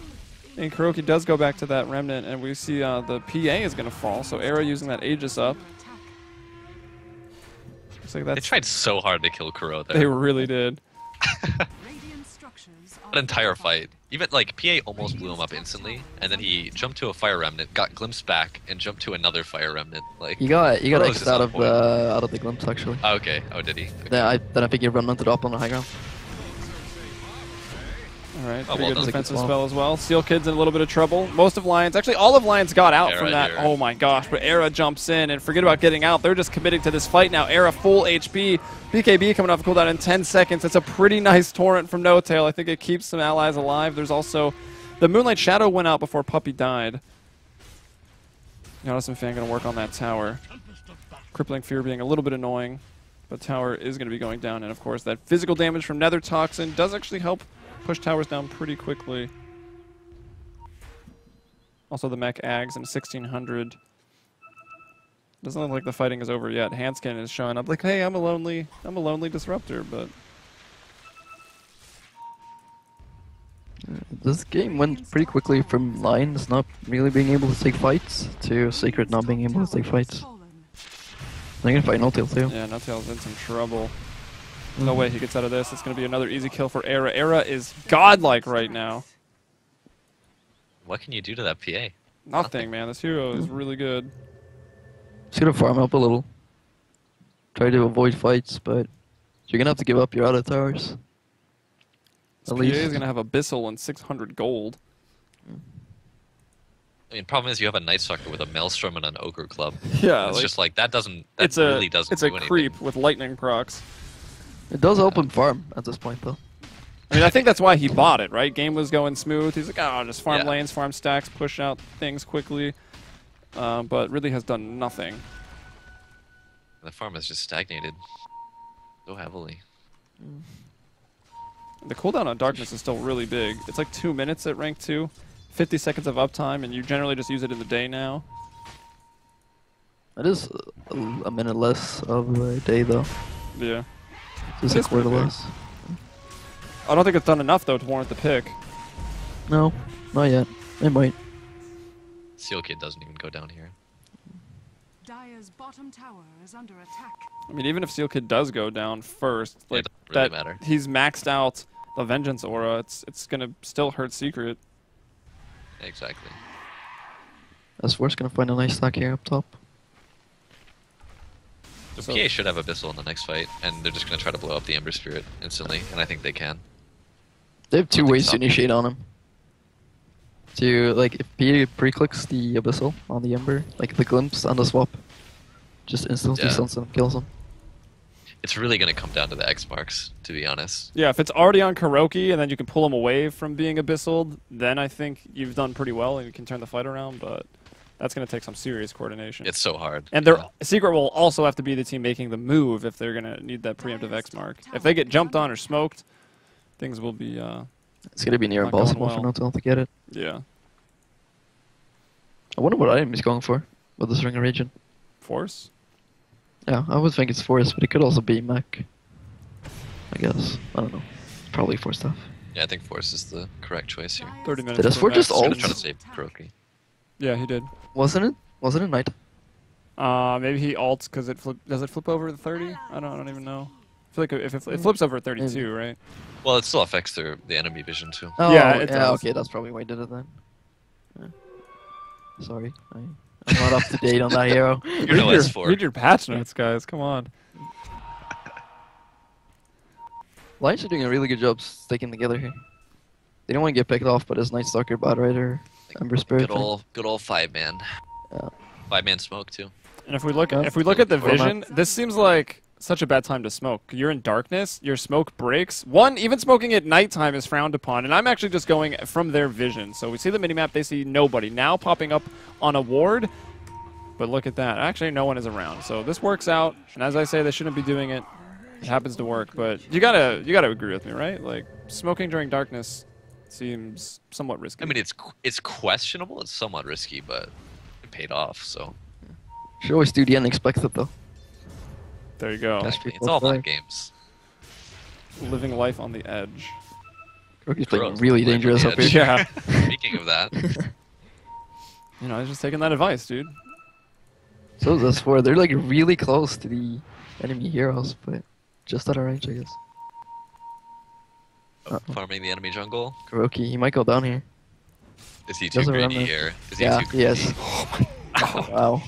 And Kuroki does go back to that remnant, and we see the PA is going to fall. So Era using that Aegis up. Looks like They that's... tried so hard to kill Kuro there. They really did. Radiant structures are That entire fortified. fight. Even, like, PA almost blew him up instantly, and then he jumped to a Fire Remnant, got glimpsed back, and jumped to another Fire Remnant. Like, You got Kuro's X just out on of point. the glimpse actually. Oh, okay. Oh, did he? Okay. Then I think he run onto the up on the high ground. All right, Oh, pretty well good done. defensive Well. spell as well. Steel Kid's in a little bit of trouble. Most of Lions, actually all of Lions got out Era from that. here. Oh my gosh, but Era jumps in, and forget about getting out. They're just committing to this fight now. Era full HP. BKB coming off a cooldown in 10 seconds. It's a pretty nice torrent from No Tail. I think it keeps some allies alive. There's also the Moonlight Shadow went out before Puppy died. Giannisson fan going to work on that tower. Crippling Fear being a little bit annoying, but tower is going to be going down. And of course, that physical damage from Nether Toxin does actually help push towers down pretty quickly. Also the mech Ags and 1600. Doesn't look like the fighting is over yet. Hanskin is showing up like, hey, I'm a lonely disruptor, but This game went pretty quickly from Lions not really being able to take fights to Sacred not being able to take fights. Fallen. They're gonna fight No Tail too. yeah, No Tail's in some trouble. No way he gets out of this. It's going to be another easy kill for Era. Era is godlike right now. What can you do to that PA? Nothing, man. This hero is really good. Just gonna farm up a little. Try to avoid fights, but you're gonna have to give up your other towers. This At PA least. is going to have Abyssal and 600 gold. I mean, problem is you have a Night Stalker with a Maelstrom and an Ogre Club. Yeah, It's like, just like, that it's really doesn't it's a do anything. creep with lightning procs. It does open farm at this point though. I mean, I think that's why he bought it, right? Game was going smooth. He's like, oh, just farm Yeah. lanes, farm stacks, push out things quickly. But really has done nothing. The farm has just stagnated so heavily. The cooldown on Darkness is still really big. It's like 2 minutes at rank 2, 50 seconds of uptime, and you generally just use it in the day now. It is a minute less of a day though. Yeah. Just It a is quarter pretty big. less. I don't think it's done enough though to warrant the pick. No, not yet. It might. Seal Kid doesn't even go down here. Dire's bottom tower is under attack. I mean, even if Seal Kid does go down first, Yeah, like it doesn't really that, matter. he's maxed out the Vengeance aura. It's gonna still hurt Secret. Exactly. S4's gonna find a nice stack here up top. The So- PA should have Abyssal in the next fight, and they're just gonna try to blow up the Ember Spirit instantly, and I think they can. They have two I think ways so. to initiate on him. To like if P pre-clicks the Abyssal on the Ember, like the glimpse and the swap, just instantly Yeah. stuns him, kills him. It's really gonna come down to the X marks, to be honest. Yeah, if it's already on Kuroki and then you can pull him away from being Abyssaled, then I think you've done pretty well and you can turn the fight around, but that's going to take some serious coordination. It's so hard. And their Secret will also have to be the team making the move if they're going to need that preemptive X mark. If they get jumped on or smoked, things will be, It's gonna be near Not going impossible for well. Notel to get it. yeah, I wonder what item he's going for with this Ring of Regen. force. Yeah, I would think it's Force, but it could also be Mech. I guess. I don't know. Probably Force stuff. Yeah, I think Force is the correct choice here. 30 minutes. Did for S4 just max. I'm gonna ult? try to save Kuroki. Yeah, he did. Wasn't it? Wasn't it Knight? Maybe he ults because does it flip over the 30? I don't even know. I feel like if it flips over 32, right? Well, it still affects the enemy vision too. Oh, Yeah, it does. okay, that's probably why he did it then. Yeah. Sorry, I'm not up to date on that hero. You're no S4. Read your patch notes, guys. Come on. Lions are doing a really good job sticking together here. They don't want to get picked off by this Night Stalker, Bad Rider, Ember Spirit. Good old 5-man. Yeah. 5-man smoke too. And if we look Yeah. at the Or not. vision, this seems like such a bad time to smoke. You're in darkness, your smoke breaks. One, even smoking at nighttime is frowned upon, and I'm actually just going from their vision. So we see the minimap, they see nobody. Now popping up on a ward, but look at that. Actually, no one is around. So this works out, and as I say, they shouldn't be doing it. It happens to work, but you gotta agree with me, right? Like, smoking during darkness seems somewhat risky. I mean, it's questionable. It's somewhat risky, but it paid off. So Should always do the unexpected though. there you go. That's exactly. people It's all play. about games. Living life on the edge. Rookie's playing Gross. really Playing dangerous on up the here. edge. Yeah. Speaking of that, You know, I was just taking that advice, dude. So is S4. They're like really close to the enemy heroes, but just out of range, I guess. farming the enemy jungle. Kuroki, he might go down here. Is he too Doesn't greedy remember. here? Is he Yeah, too he is. Wow.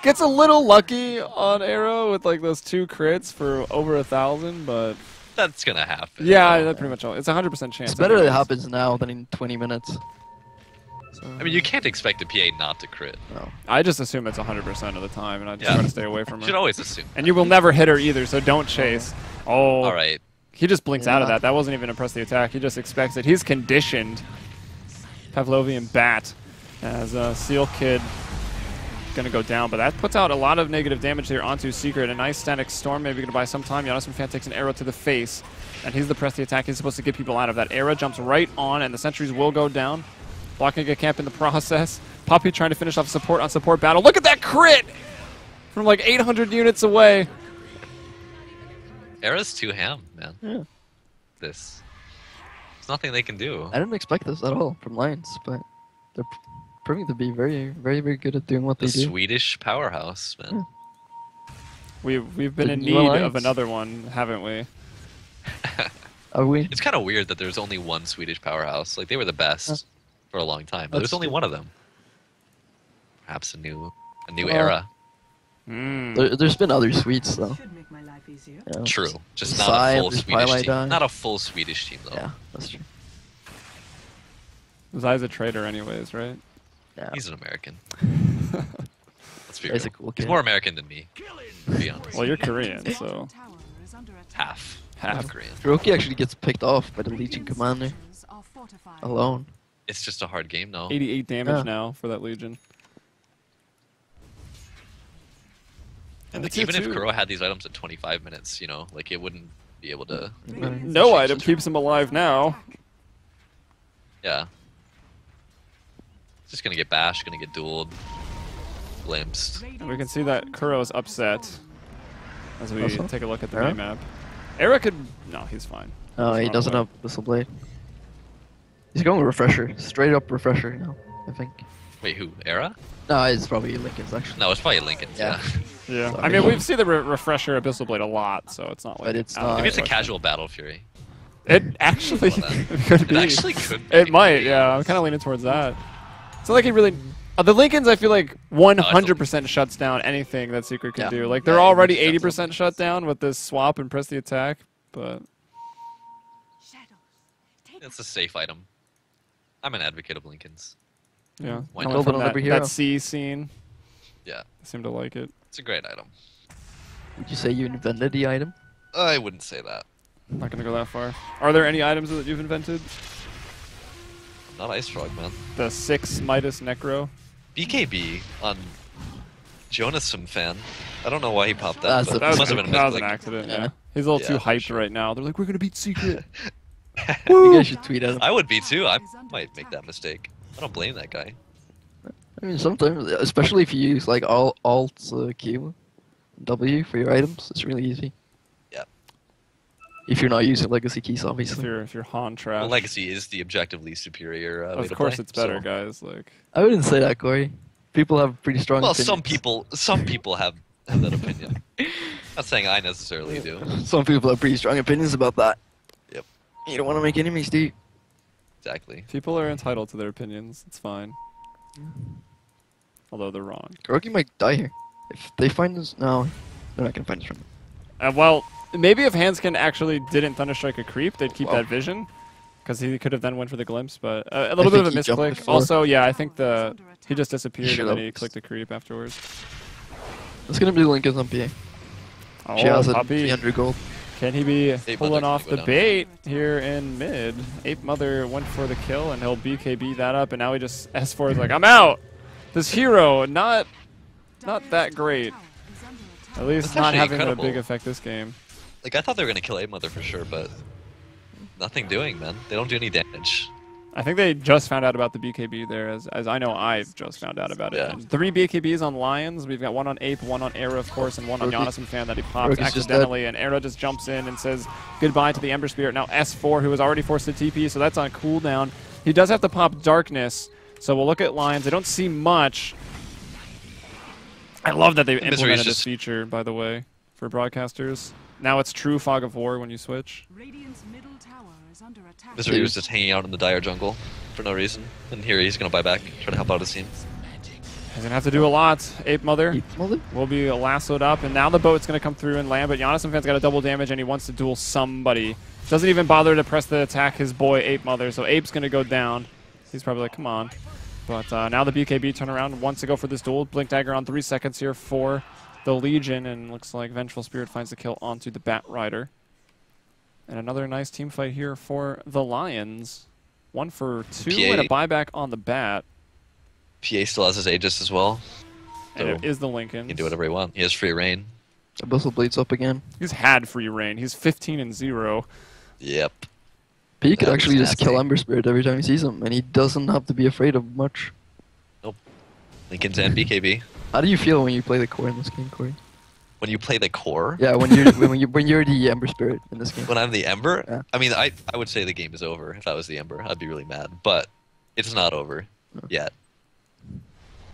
Gets a little lucky on arrow with like those 2 crits for over 1,000, but That's gonna happen. yeah, that's pretty much all. It's a 100% chance. It's better that it anyways. happens now than in 20 minutes. So, I mean, you can't expect a PA not to crit. no. I just assume it's 100% of the time, and I just Yeah. try to stay away from You should her. always assume. And you will never hit her either, so don't chase. Oh, All right. he just blinks out of Yeah. that. That wasn't even a press the attack. He just expects it. He's conditioned. Pavlovian bat as Seal Kid going to go down, but that puts out a lot of negative damage here onto Secret. A nice static storm, maybe going to buy some time. Giannis Fan takes an arrow to the face, and he's the press the attack. He's supposed to get people out of that. Arrow jumps right on, and the sentries will go down, blocking a camp in the process. Poppy trying to finish off support on support battle. Look at that crit from like 800 units away. Era's too ham, man. Yeah. There's nothing they can do. I didn't expect this at all from Lions, but they're proving to be very, very, very good at doing what The they do. Swedish powerhouse, man. We've been The in new need alliance. of another one, haven't we? Are we? It's kind of weird that there's only one Swedish powerhouse. Like, they were the best for a long time, but That's there's only true. one of them. Perhaps a new Well, era. There's been other Swedes though. Should make my life easier. Yeah. True. Just Psy, not a full there's Swedish Twilight team. Eye. Not a full Swedish team, though. Yeah, that's true. Zai's a traitor anyways, right? Yeah. He's an American. Let's be He's real. a cool He's kid. more American than me, to be honest. Well, you're Korean, Bottom so tower is under attack. Half. half. Korean. Kuroki actually gets picked off by the Legion commander Structures are fortified. alone. It's just a hard game, though. 88 damage Yeah. now for that Legion. And Like, the even if 2-2. Kuro had these items at 25 minutes, you know, like, it wouldn't be able to... No item keeps him alive now. Yeah. Just gonna get bashed, gonna get dueled. Blames. And we can see that Kuro's upset as we Also? take a look at the Era? map. Era could... No, he's fine. Oh, he Not doesn't away. have Whistle Blade. He's going refresher. Straight up refresher now, I think. Wait, who? Era? No, it's probably Lincoln's actually. No, it's probably Lincoln's. Yeah. Yeah. Yeah. Sorry. I mean, we've seen the refresher Abyssal Blade a lot, so it's not like... But it's out of not- the Maybe it's a question. casual Battle Fury. It actually could It be. actually could be. It might, yeah. I'm kind of leaning towards that. It's not like he really... the Lincolns, I feel like 100% shuts down anything that Secret can Yeah. do. Like, they're Yeah, already it shuts 80% shut down with this swap and press the attack, but... Shadows. Take It's a safe item. I'm an advocate of Lincoln's. Yeah. Why Coming not? from Build that, another hero. that C scene, Yeah, I seem to like it. it's a great item. Would you say you invented the item? I wouldn't say that. I'm not going to go that far. Are there any items that you've invented? I'm not Ice Frog, man. The 6 Midas Necro? BKB on Jonasum fan. I don't know why he popped That's that, a- but That it was, must have been a that was an misclick. accident, Yeah. yeah. He's a little too Yeah, for hyped sure. right now. They're like, we're going to beat Secret. You guys should tweet at him. I would be too. I might make that mistake. I don't blame that guy. I mean, sometimes, especially if you use like Alt Q, W for your items, it's really easy. Yep. If you're not using legacy keys, if obviously. you're Han trash. Well, Legacy is the objectively superior way Of to course play, it's better, so- guys. Like, I wouldn't say that, Corey. People have pretty strong Well, opinions. some people have that opinion. Not saying I necessarily do. Some people have pretty strong opinions about that. Yep. You don't want to make enemies, do you? Exactly. people are entitled to their opinions. It's fine. Although they're wrong. Kuroki might die here. If they find us... No, they're not going to find us from Well, maybe if Hanskin actually didn't Thunderstrike a creep, they'd keep Well. that vision. Because he could have then went for the glimpse, but a little bit of a think he jumped misclick. before. Also, yeah, I think he just disappeared and then Should've. he clicked the creep afterwards. It's going to be Lincoln's on PA. Oh, She has a puppy. 300 gold. Can he be Ape pulling Mother off can go the down. bait here in mid? Ape Mother went for the kill, and he'll BKB that up, and now he just S4 is like, I'm out! This hero, not that great. At least That's not actually having incredible. a big effect this game. Like, I thought they were gonna kill A Mother for sure, but nothing doing, man. They don't do any damage. I think they just found out about the BKB there, as I know I've just found out about it. Yeah. And 3 BKBs on Lions. We've got one on Ape, one on Era, of course, and one on Roki- Jonathan Fan that he popped Roki's just accidentally, and Era just jumps in and says goodbye to the Ember Spirit. Now S4, who was already forced to TP, so that's on cooldown. He does have to pop Darkness, so we'll look at Lions. They don't see much. I love that they Misery's implemented this just- feature, by the way, for broadcasters. Now it's true Fog of War when you switch. Radiant's middle tower is under attack. Misery was just hanging out in the dire jungle for no reason, and here he's gonna buy back, try to help out his team. He's gonna have to do a lot. Ape Mother Mother? will be lassoed up, and now the boat's gonna come through and land, but Giannis Fan's got a double damage, and he wants to duel somebody. Doesn't even bother to press the attack his boy Ape Mother, so Ape's gonna go down. He's probably like, come on. But now the BKB turn around, wants to go for this duel. Blink Dagger on 3 seconds here for the Legion, and looks like Vengeful Spirit finds the kill onto the Bat Rider. And another nice team fight here for the Lions. 1 for 2 PA and a buyback on the Bat. PA still has his Aegis as well. And So it is the Lincoln. he can do whatever he wants. He has free reign. Abyssal Blade's up again. He's had free reign. He's 15-0. Yep. But he could That actually was just kill nasty. Ember Spirit every time he sees him, and he doesn't have to be afraid of much. Lincoln's and BKB. How do you feel when you play the core in this game, Corey? When you play the core, Yeah, when you're when you're the Ember Spirit in this game. when I'm the Ember, Yeah. I mean, I would say the game is over if I was the Ember. I'd be really mad, but it's not over yet.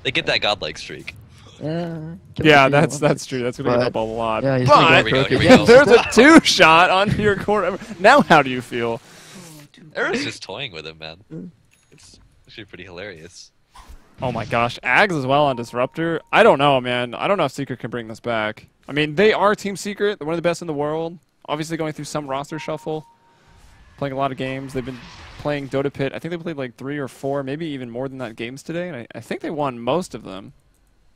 They get that godlike streak. Yeah, Yeah, that's true. That's going to But- get up a lot. Yeah, he's But- gonna Here we go, here we Yeah, go. there's a 2-shot on your core. Now how do you feel? Era's just toying with him, man. It's actually pretty hilarious. Oh my gosh, Ags as well on Disruptor. I don't know, man. I don't know if Secret can bring this back. I mean, they are Team Secret. They're one of the best in the world. Obviously going through some roster shuffle. Playing a lot of games. They've been playing Dota Pit. I think they played like 3 or 4, maybe even more than that games today. And I think they won most of them.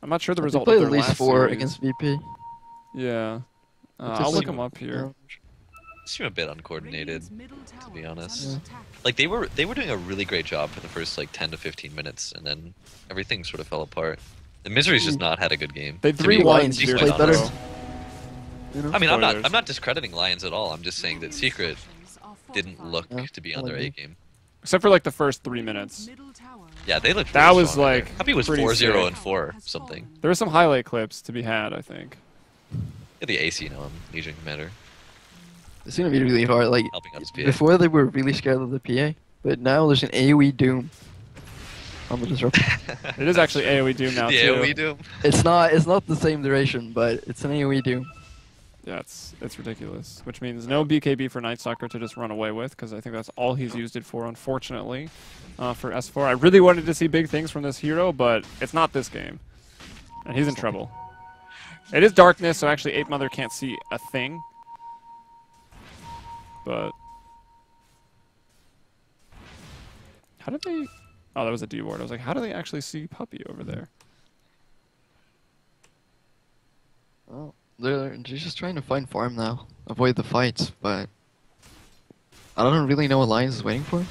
I'm not sure the They result played of at their least last 4 series. against VP. Yeah. Just I'll look like- them up here. They seem a bit uncoordinated. To be honest. Like they were doing a really great job for the first like 10 to 15 minutes, and then everything sort of fell apart. The Misery's just not had a good game. They to be 3-1 Lions quite just Spirit played better. honest. You know? I mean, Spoilers. I'm not discrediting Lions at all. I'm just saying that Secret didn't look Yeah, to be I on their agree. A game. Except for like the first 3 minutes. Yeah, they looked. That really was strong like there. Puppy was pretty 4-0 sick. and 4 something. There were some highlight clips to be had, I think. Yeah, the AC now on Legion Commander. It's gonna be really hard. Like Helping out his PA. before, they were really scared of the PA, but now there's an AOE Doom on the disruptor. It is actually AoE Doom now, The too. AoE Doom. It's not the same duration, but it's an AOE Doom. Yeah, it's ridiculous. Which means no BKB for Night Stalker to just run away with, because I think that's all he's used it for, unfortunately, for S4. I really wanted to see big things from this hero, but it's not this game. And he's in trouble. It is darkness, so actually Ape Mother can't see a thing. But how did they? Oh, that was a D ward. I was like, how do they actually see Puppy over there? Well, they're just trying to find farm now, avoid the fights, but I don't really know what Lions is waiting for.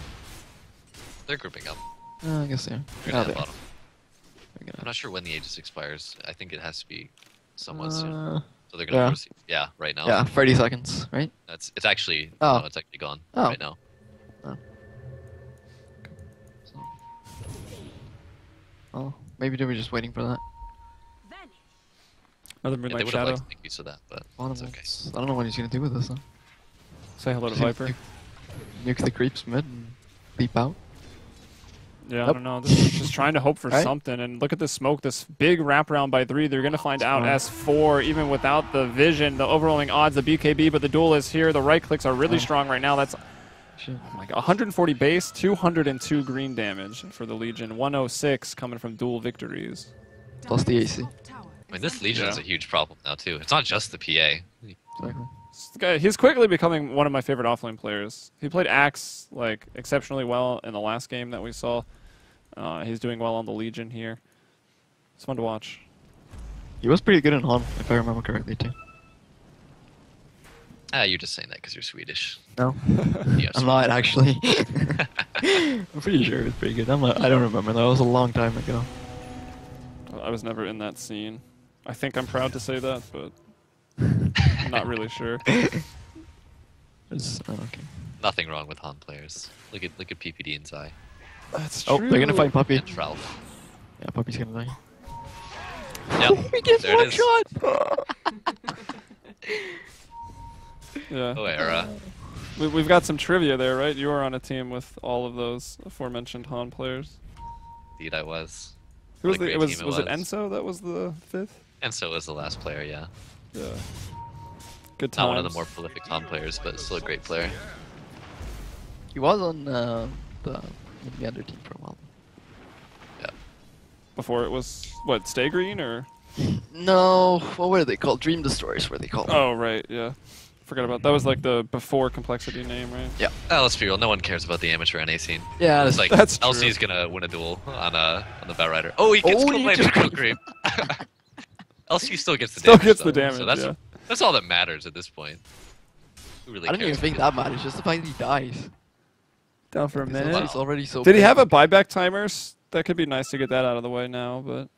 They're grouping up. I guess they are. They're Oh, gonna they head are. bottom. They're gonna- I'm not sure when the Aegis expires. I think it has to be somewhat soon. Uh, So they're gonna yeah. proceed. Yeah, right now. yeah, 30 seconds, right? It's actually Oh. no, it's actually gone Oh. right now. Well, maybe they were just waiting for that. Another Yeah, Moonlight they would have Shadow. liked to make use of that, but it's okay. I don't know what he's gonna do with this though. Say hello to Just Viper. Nuke the creeps mid and leap out. Yeah, I Yep. don't know. This is just trying to hope for Right. something. And look at this smoke, this big wraparound by 3. They're going to find out Smart. S4, even without the vision, the overwhelming odds, the BKB, but the duel is here. The right clicks are really strong right now. That's Shit. oh my God, 140 base, 202 green damage for the Legion. 106 coming from dual victories. Plus the AC. I mean, this Legion is Yeah. a huge problem now too. It's not just the PA. Exactly. This guy, he's quickly becoming one of my favorite offlane players. He played Axe like exceptionally well in the last game that we saw. He's doing well on the Legion here. It's fun to watch. He was pretty good in Han, if I remember correctly too. Ah, you're just saying that because you're Swedish. No, Yes. I'm not actually. I'm pretty sure it was pretty good. I don't remember. That was a long time ago. I was never in that scene. I think I'm proud to say that, but I'm not really sure. Okay. Nothing wrong with Han players. Look at PPD and Zai That's Oh, they're gonna find Puppy. and Ralph. Yeah, Puppy's gonna die. Yep. He gets There one it is. shot. Yeah. Oh, era. We've got some trivia there, right? You were on a team with all of those aforementioned Han players. Indeed, I was. Who was What a the, it great was team it was it was. Enso that was the 5th? And so was the last player, yeah. Yeah. Good times. Not one of the more prolific Han players, but still a great player. He was on the other team for a while. Before it was what, Stay Green or? No, what were they called? Dream Destroyers were they called? Oh right, yeah. Forgot about that. Was like the before complexity name, right? Let's be real. No one cares about the amateur NA scene. Yeah, It's like That's true. LC's gonna win a duel on the Batrider. Oh, he gets Oh, killed he by a just- Mitchell Creep. LC still gets the Still damage. gets the though, damage, So that's yeah. that's all that matters at this point. Who really I don't cares? even think that matters. Just the fact that he dies. Down for a Because minute. He's already so. Did he big. have a buyback timers? That could be nice to get that out of the way now, but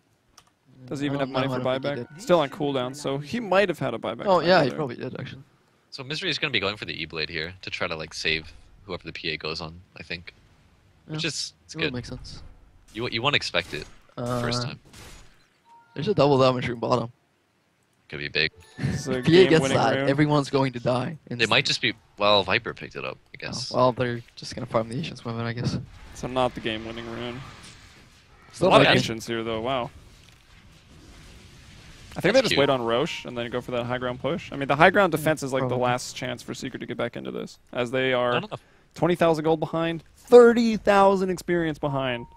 does he even I have don't money know, for I don't think he buyback? did. Still on cooldown, so he might have had a buyback. Oh yeah, timer he there. probably did actually. So Misery is gonna be going for the E-Blade here to try to like save whoever the PA goes on. I think, which Yeah, is it's It would good. make sense. You won't expect it first time. There's a double damage room bottom. Could be big. It's a If PA gets game-winning that, rune. everyone's going to die. It might just be Viper picked it up. I Oh, guess. well, they're just gonna farm the Asians with it, I guess. So not the game-winning rune. Still A lot of like- ancients here, though. Wow. I think That's they just cute. wait on Roche and then go for that high ground push. I mean, the high ground defense is like the probably. last chance for Secret to get back into this, as they I are don't know. 20,000 gold behind, 30,000 experience behind.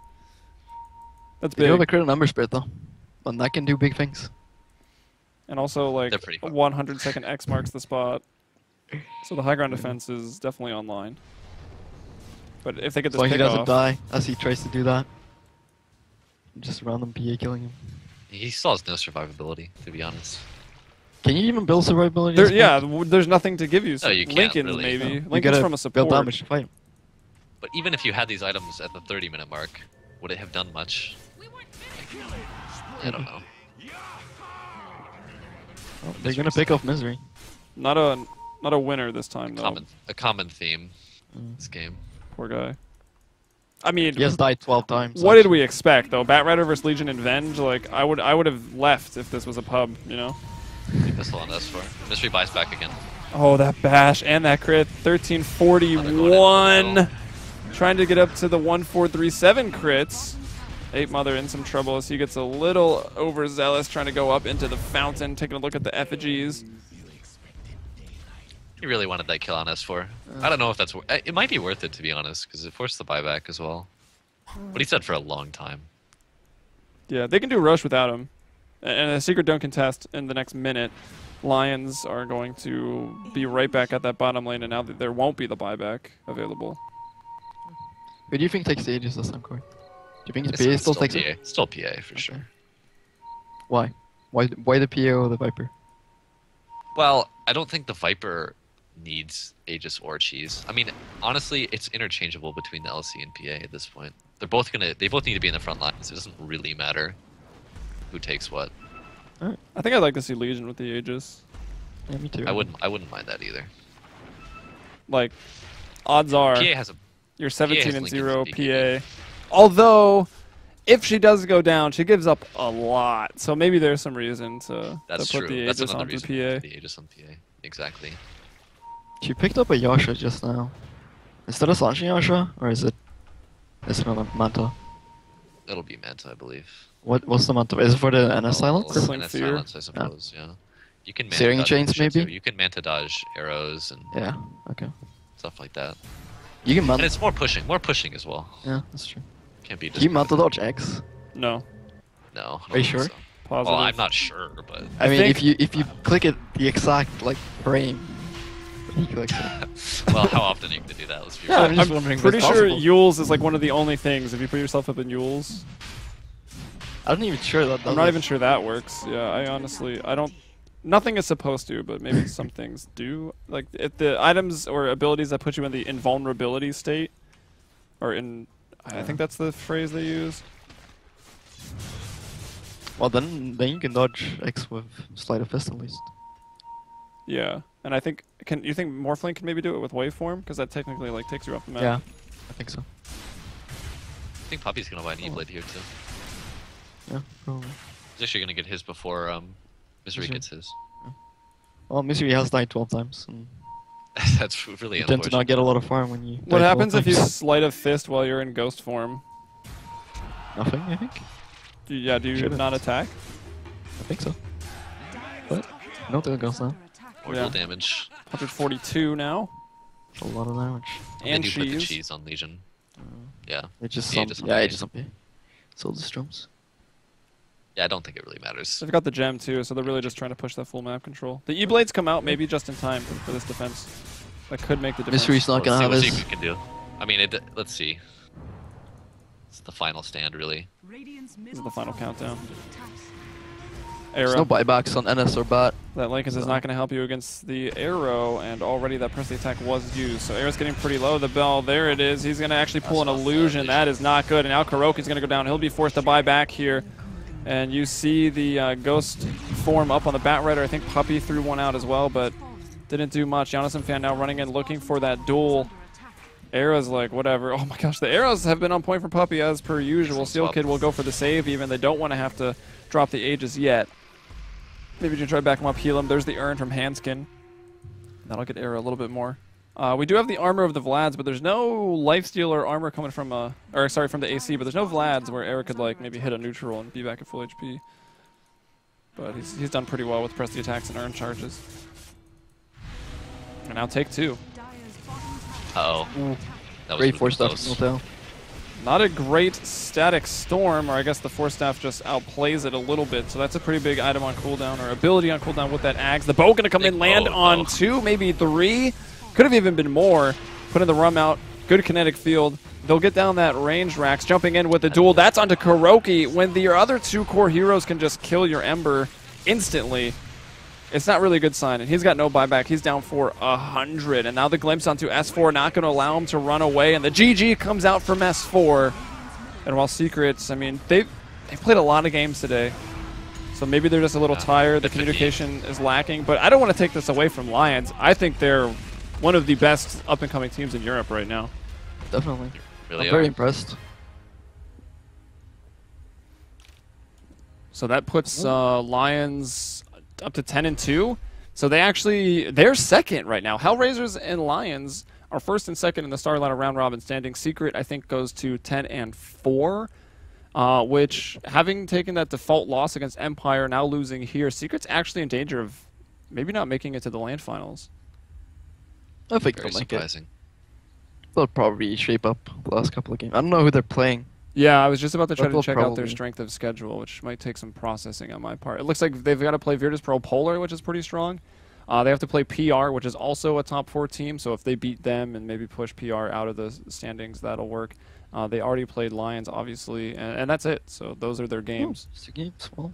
That's They do have a big. critical number spirit though, and that can do big things. And also, like, They're pretty far. 100-second X marks the spot. So the high ground defense is definitely online. But if they get this So he pick doesn't off, die as he tries to do that. Just random PA killing him. He still has no survivability, to be honest. Can you even build survivability? there, as yeah, well? there's nothing to give you. So No, you can't, Lincoln really. maybe. No. You Lincoln's gotta from a support. build damage to fight him. But even if you had these items at the 30-minute mark, would it have done much? I don't know. Oh, they're gonna pick off Misery. Not a winner this time though. A common theme. This game. Poor guy. I mean, He has died 12 times. what did we expect though? Batrider versus Legion and Venge. Like I would have left if this was a pub. You know. Pistol on S4. Mystery buys back again. Oh, that bash and that crit. 1341. Trying to get up to the 1437 crits. 8 Mother in some trouble as he gets a little overzealous, trying to go up into the fountain, taking a look at the effigies. He really wanted that kill on S4. I don't know if that's... It might be worth it, to be honest, because it forced the buyback as well. But he said for a long time. Yeah, they can do Roche without him. And a secret don't contest in the next minute. Lions are going to be right back at that bottom lane, and now that there won't be the buyback available. Who do you think takes the Aegis this time, Corey? Do you think It's PA still takes PA. it? Still PA, for sure. Why? Why the PA or the Viper? Well, I don't think the Viper needs Aegis or Cheese. I mean, honestly, it's interchangeable between the LC and PA at this point. They both need to be in the front lines. It doesn't really matter who takes what. I think I'd like to see Legion with the Aegis. Yeah, me too. I wouldn't mind that either. Like, odds are PA has a you're 17 has and Lincoln 0 to PA. Although, if she does go down, she gives up a lot. So maybe there's some reason to That's put true. the That's Aegis another onto reason PA. to put the Aegis on PA. Exactly. She picked up a Yasha just now. Is that a Sanshi Yasha, or is it another Manta? It'll be Manta, I believe. What's the Manta? Is it for the NS silence? Crippling NS Fear. silence, I suppose. Yeah. You can Manta Searing dodge Chains, shit, maybe? too. You can Manta dodge arrows and Yeah. Okay. stuff like that. You can And Manta. it's more pushing as well. Yeah, that's true. Can't be. Can you Manta dodge X? No. No. I don't Are you think sure? so. Positive. Well, I'm not sure, but I mean, think- if you click it the exact like frame, he clicks it. well, how often are you going to do that? Let's be Yeah, real. I'm just I'm wondering if pretty it's sure possible. Yules is like one of the only things. If you put yourself up in Yules, I'm not even sure that. I'm not even sure that works. Yeah, I honestly, I don't. Nothing is supposed to, but maybe some things do. Like if the items or abilities that put you in the invulnerability state, or in, I think that's the phrase they use. Well, then you can dodge X with Sleight of Fist at least. Yeah, and I think you think Morphling can maybe do it with Waveform because that technically like takes you off the map. Yeah, I think so. I think Poppy's going to buy an E-Blade here, too. Yeah, probably. He's actually going to get his before Misery Misery. gets his. Well, Misery has died 12 times, and That's really you tend to not unfortunate. get a lot of farm when you. What die 12 happens if you times. Sleight of Fist while you're in Ghost form? Nothing, I think. Do you Shouldn't. not attack? I think so. But no, there goes now. Mortal Yeah. damage. 142 now. A lot of damage. And they do put the cheese. cheese on Legion. Yeah. It just Yeah, some, just yeah, on it just something. So the strums. Yeah, I don't think it really matters. They've got the gem too, so they're really just trying to push that full map control. The E-Blades come out maybe just in time for this defense. That could make the difference. Misery's not gonna have Let's see his. what he can do. I mean, let's see. It's the final stand, really. This is the final countdown. There's Arrow. no buybacks on NS or Bat. That Lincoln is not going to help you against the arrow, and already that press the attack was used. So arrow's getting pretty low. The bell, there it is. He's going to actually pull an That's not illusion. bad. That is not good. And now Kuroki's going to go down. He'll be forced to buy back here. And you see the ghost form up on the Batrider. I think Puppy threw one out as well, but didn't do much. Jonathan Fan now running in looking for that duel. Arrows like whatever. Oh my gosh, the arrows have been on point for Puppy as per usual. Seal Kid will go for the save even. They don't want to have to drop the Aegis yet. Maybe you can try to back him up, heal him. There's the urn from Handskin. That'll get Arrow a little bit more. We do have the armor of the Vlads, but there's no lifesteal or armor coming from from the AC, but there's no Vlads where Arrow could like maybe hit a neutral and be back at full HP. But he's done pretty well with press the attacks and urn charges. And now take two. Uh-oh. That was Great really 4-staff close. hotel. Not a great static storm, or I guess the 4-staff just outplays it a little bit. So that's a pretty big item on cooldown, or ability on cooldown with that Axe. The bow going to come in, Big land bow, on though. 2, maybe 3. Could have even been more. Putting the rum out. Good kinetic field. They'll get down that range racks. Jumping in with the duel. That's onto Kuroki. When your other 2 core heroes can just kill your Ember instantly, it's not really a good sign. And he's got no buyback. He's down for 100. And now the glimpse onto S4, not going to allow him to run away. And the GG comes out from S4. And while Secrets, I mean, they've played a lot of games today. So maybe they're just a little tired. The communication is lacking. But I don't want to take this away from Lions. I think they're one of the best up-and-coming teams in Europe right now. Definitely. Really I'm very are. impressed. So that puts Lions up to 10-2. So they're second right now. Hellraisers and Lions are first and second in the Starladder round robin standing. Secret, I think, goes to 10-4, which, having taken that default loss against Empire, now losing here, Secret's actually in danger of maybe not making it to the land finals. I think Very they'll make it. surprising. They'll probably shape up the last couple of games. I don't know who they're playing. Yeah, I was just about to try But to they'll check out their probably- strength of schedule, which might take some processing on my part. It looks like they've got to play Virtus Pro Polar, which is pretty strong. They have to play PR, which is also a top 4 team, so if they beat them and maybe push PR out of the standings, that'll work. They already played Lions, obviously, and that's it. So those are their games. It's the games. Well,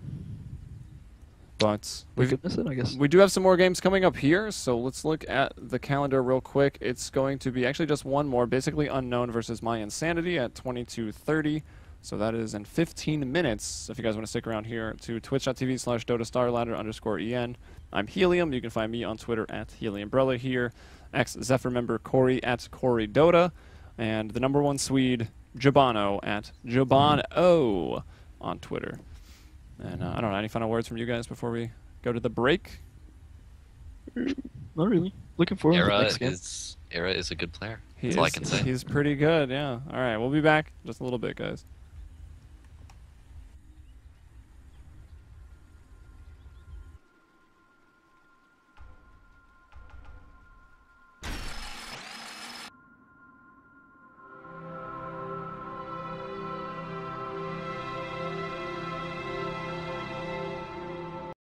But we we've, could miss it, I guess. we do have some more games coming up here, so let's look at the calendar real quick. It's going to be actually just one more, basically Unknown versus My Insanity at 22:30. So that is in 15 minutes. If you guys want to stick around here to twitch.tv/DotaStarladder_EN. I'm Helium. You can find me on Twitter at HeliumBrella here. Zephyr member Corey at CoreyDota. And the #1 Swede, Jabano at Jabano on Twitter. And I don't know, any final words from you guys before we go to the break? Not really. Looking forward to the next game. Era is a good player. He That's all I can say. He's pretty good, yeah. All right, we'll be back in just a little bit, guys.